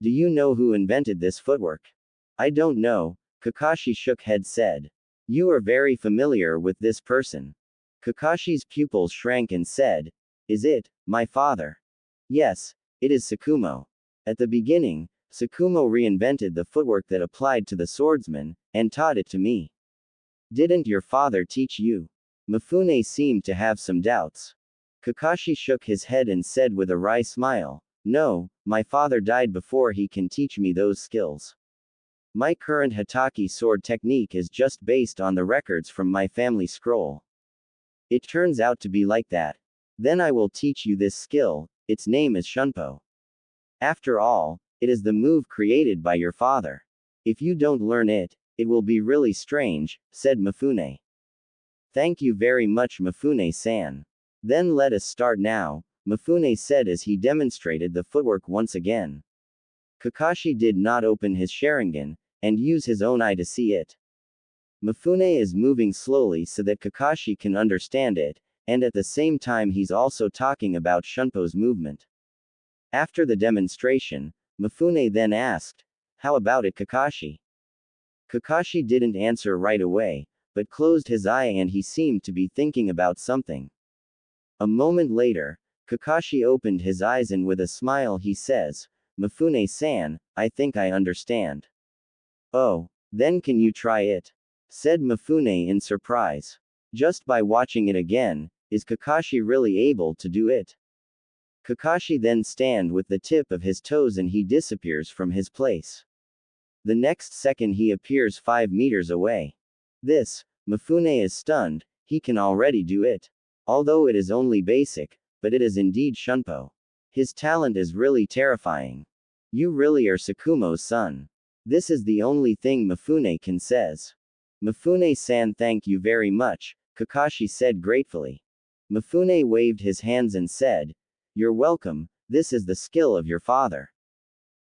Do you know who invented this footwork? I don't know, Kakashi shook head said. You are very familiar with this person. Kakashi's pupils shrank and said, is it, my father? Yes, it is Sakumo. At the beginning, Sakumo reinvented the footwork that applied to the swordsman, and taught it to me. Didn't your father teach you? Mifune seemed to have some doubts. Kakashi shook his head and said with a wry smile, no, my father died before he can teach me those skills. My current Hatake sword technique is just based on the records from my family scroll. It turns out to be like that. Then I will teach you this skill, its name is Shunpo. After all, it is the move created by your father. If you don't learn it, it will be really strange, said Mifune. Thank you very much Mifune-san. Then let us start now, Mifune said as he demonstrated the footwork once again. Kakashi did not open his Sharingan, and use his own eye to see it. Mifune is moving slowly so that Kakashi can understand it, and at the same time he's also talking about Shunpo's movement. After the demonstration, Mifune then asked, how about it Kakashi? Kakashi didn't answer right away, but closed his eye and he seemed to be thinking about something. A moment later, Kakashi opened his eyes and with a smile he says, Mifune-san, I think I understand. Oh, then can you try it? Said Mifune in surprise. Just by watching it again, is Kakashi really able to do it? Kakashi then stand with the tip of his toes and he disappears from his place. The next second he appears 5 meters away. This, Mifune is stunned, he can already do it. Although it is only basic, but it is indeed Shunpo. His talent is really terrifying. You really are Sakumo's son. This is the only thing Mifune can says. Mifune-san thank you very much, Kakashi said gratefully. Mifune waved his hands and said, you're welcome, this is the skill of your father.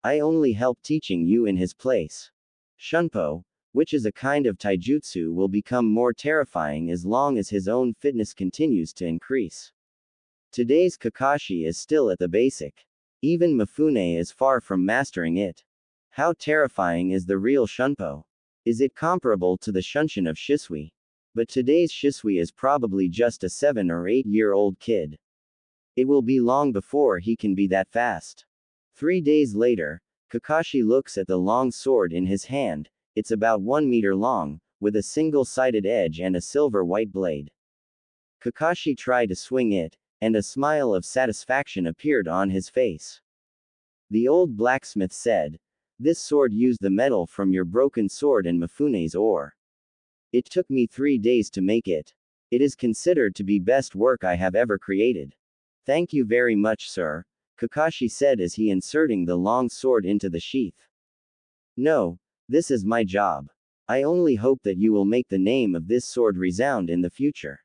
I only help teaching you in his place. Shunpo, which is a kind of taijutsu will become more terrifying as long as his own fitness continues to increase. Today's Kakashi is still at the basic. Even Mifune is far from mastering it. How terrifying is the real Shunpo? Is it comparable to the Shunshin of Shisui? But today's Shisui is probably just a 7 or 8-year-old kid. It will be long before he can be that fast. 3 days later, Kakashi looks at the long sword in his hand, it's about 1 meter long, with a single-sided edge and a silver-white blade. Kakashi tried to swing it, and a smile of satisfaction appeared on his face. The old blacksmith said, this sword used the metal from your broken sword and Mifune's ore. It took me 3 days to make it. It is considered to be best work I have ever created. Thank you very much sir, Kakashi said as he inserting the long sword into the sheath. No, this is my job. I only hope that you will make the name of this sword resound in the future.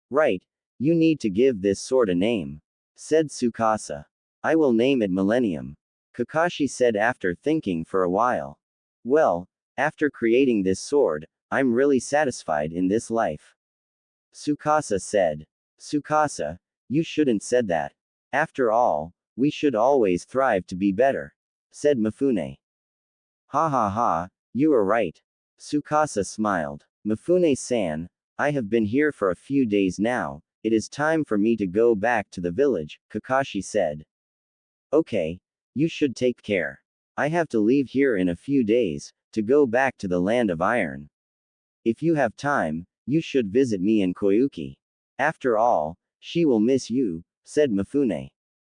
Right, you need to give this sword a name, said Tsukasa. I will name it Millennium, Kakashi said after thinking for a while. Well, after creating this sword, I'm really satisfied in this life. Tsukasa said. Tsukasa, you shouldn't said that. After all, we should always thrive to be better, said Mifune. Ha ha ha, you are right. Tsukasa smiled. Mifune-san, I have been here for a few days now, it is time for me to go back to the village, Kakashi said. Okay, you should take care. I have to leave here in a few days, to go back to the land of iron. If you have time, you should visit me and Koyuki. After all, she will miss you, said Mifune.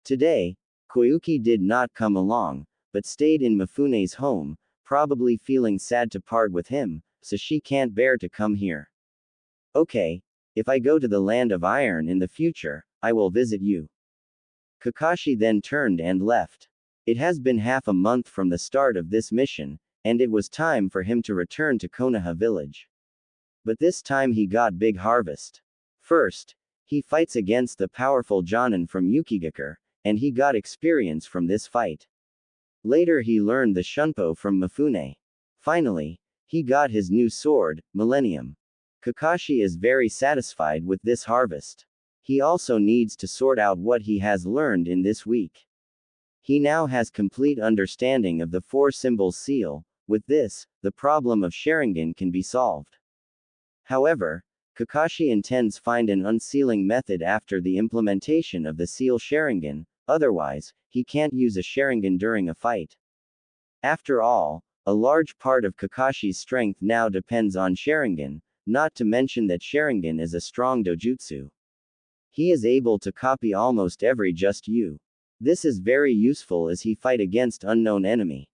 Today, Koyuki did not come along, but stayed in Mifune's home, probably feeling sad to part with him, so she can't bear to come here. Okay, if I go to the land of iron in the future, I will visit you. Kakashi then turned and left. It has been half a month from the start of this mission, and it was time for him to return to Konoha village. But this time he got big harvest. First, he fights against the powerful Jonin from Yukigakure, and he got experience from this fight. Later he learned the Shunpo from Mifune. Finally, he got his new sword, Millennium. Kakashi is very satisfied with this harvest. He also needs to sort out what he has learned in this week. He now has complete understanding of the four symbols seal. With this, the problem of Sharingan can be solved. However, Kakashi intends find an unsealing method after the implementation of the seal Sharingan, otherwise, he can't use a Sharingan during a fight. After all, a large part of Kakashi's strength now depends on Sharingan, not to mention that Sharingan is a strong dojutsu. He is able to copy almost every just you. This is very useful as he fight against unknown enemy.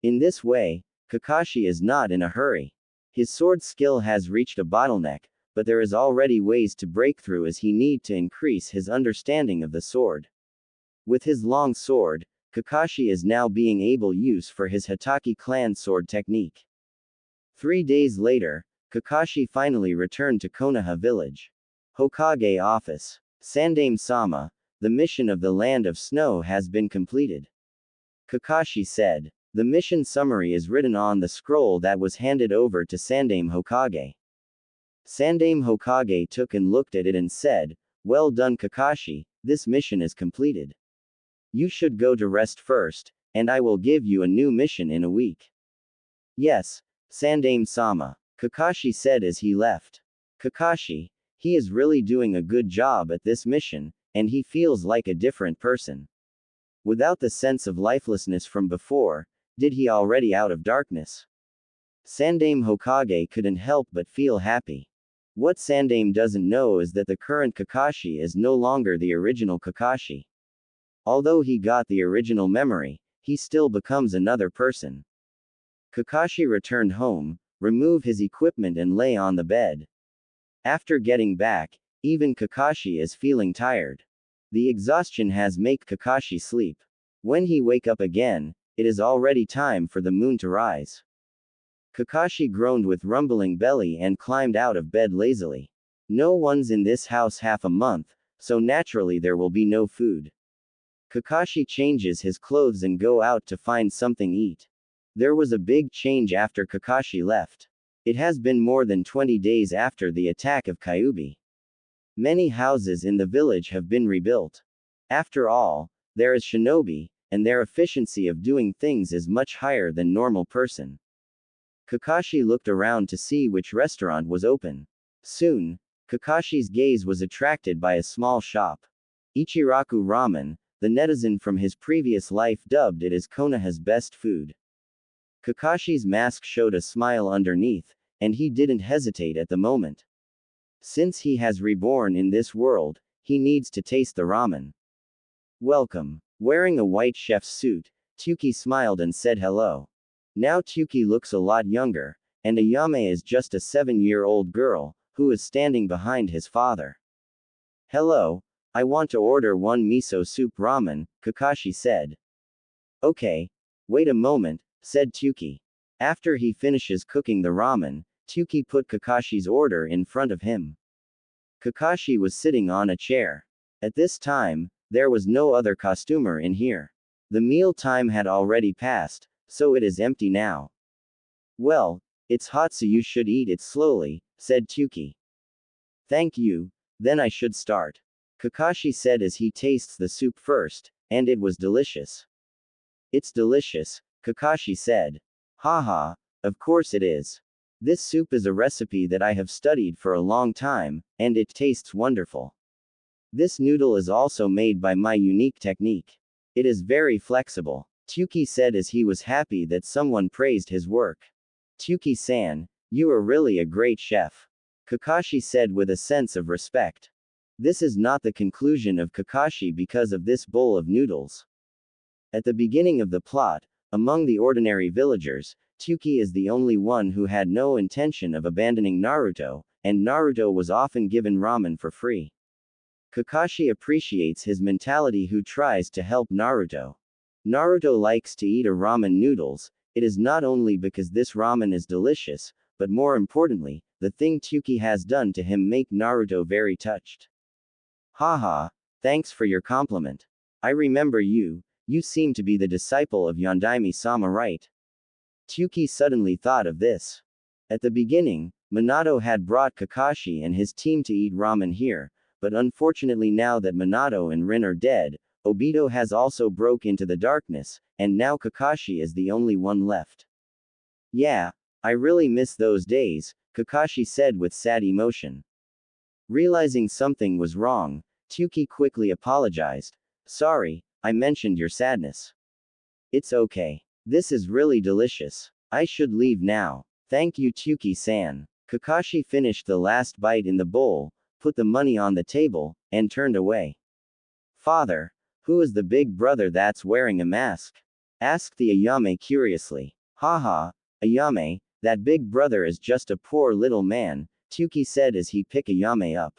In this way, Kakashi is not in a hurry. His sword skill has reached a bottleneck, but there is already ways to break through as he need to increase his understanding of the sword. With his long sword, Kakashi is now being able use for his Hitaki clan sword technique. 3 days later, Kakashi finally returned to Konoha village. Hokage office. Sandaime-sama, the mission of the Land of Snow has been completed. Kakashi said. The mission summary is written on the scroll that was handed over to Sandaime Hokage. Sandaime Hokage took and looked at it and said, "Well done Kakashi, this mission is completed. You should go to rest first, and I will give you a new mission in a week." Yes, Sandaime-sama, Kakashi said as he left. Kakashi, he is really doing a good job at this mission, and he feels like a different person. Without the sense of lifelessness from before, did he already out of darkness? Sandaime Hokage couldn't help but feel happy. What Sandaime doesn't know is that the current Kakashi is no longer the original Kakashi. Although he got the original memory, he still becomes another person. Kakashi returned home, removed his equipment and lay on the bed. After getting back, even Kakashi is feeling tired. The exhaustion has make Kakashi sleep. When he wake up again, it is already time for the moon to rise. Kakashi groaned with rumbling belly and climbed out of bed lazily. No one's in this house half a month, so naturally there will be no food. Kakashi changes his clothes and go out to find something eat. There was a big change after Kakashi left. It has been more than 20 days after the attack of Kyuubi. Many houses in the village have been rebuilt. After all, there is shinobi, and their efficiency of doing things is much higher than normal person. Kakashi looked around to see which restaurant was open. Soon, Kakashi's gaze was attracted by a small shop. Ichiraku Ramen, the netizen from his previous life dubbed it as Konoha's best food. Kakashi's mask showed a smile underneath, and he didn't hesitate at the moment. Since he has reborn in this world, he needs to taste the ramen. Welcome. Wearing a white chef's suit, Tuki smiled and said hello. Now Tuki looks a lot younger, and Ayame is just a 7-year-old girl, who is standing behind his father. Hello, I want to order one miso soup ramen, Kakashi said. Okay. Wait a moment, said Tuki. After he finishes cooking the ramen, Tuki put Kakashi's order in front of him. Kakashi was sitting on a chair. At this time, there was no other costumer in here. The meal time had already passed, so it is empty now. Well, it's hot so you should eat it slowly, said Tuki. Thank you, then I should start. Kakashi said as he tastes the soup first, and it was delicious. It's delicious, Kakashi said. Haha, of course it is. This soup is a recipe that I have studied for a long time, and it tastes wonderful. This noodle is also made by my unique technique. It is very flexible, Tyuki said as he was happy that someone praised his work. Tyuki-san, you are really a great chef, Kakashi said with a sense of respect. This is not the conclusion of Kakashi because of this bowl of noodles. At the beginning of the plot, among the ordinary villagers, Tyuki is the only one who had no intention of abandoning Naruto, and Naruto was often given ramen for free. Kakashi appreciates his mentality who tries to help Naruto. Naruto likes to eat a ramen noodles. It is not only because this ramen is delicious, but more importantly, the thing Tyuki has done to him make Naruto very touched. Haha, thanks for your compliment. I remember you seem to be the disciple of Yondaime-sama, right? Tyuki suddenly thought of this. At the beginning, Minato had brought Kakashi and his team to eat ramen here, but unfortunately now that Minato and Rin are dead, Obito has also broke into the darkness, and now Kakashi is the only one left. Yeah, I really miss those days, Kakashi said with sad emotion. Realizing something was wrong, Tyuki quickly apologized. Sorry, I mentioned your sadness. It's okay. This is really delicious. I should leave now. Thank you, Tyuki-san. Kakashi finished the last bite in the bowl, put the money on the table, and turned away. Father, who is the big brother that's wearing a mask? Asked the Ayame curiously. Haha, Ayame, that big brother is just a poor little man, Tyuki said as he picked Ayame up.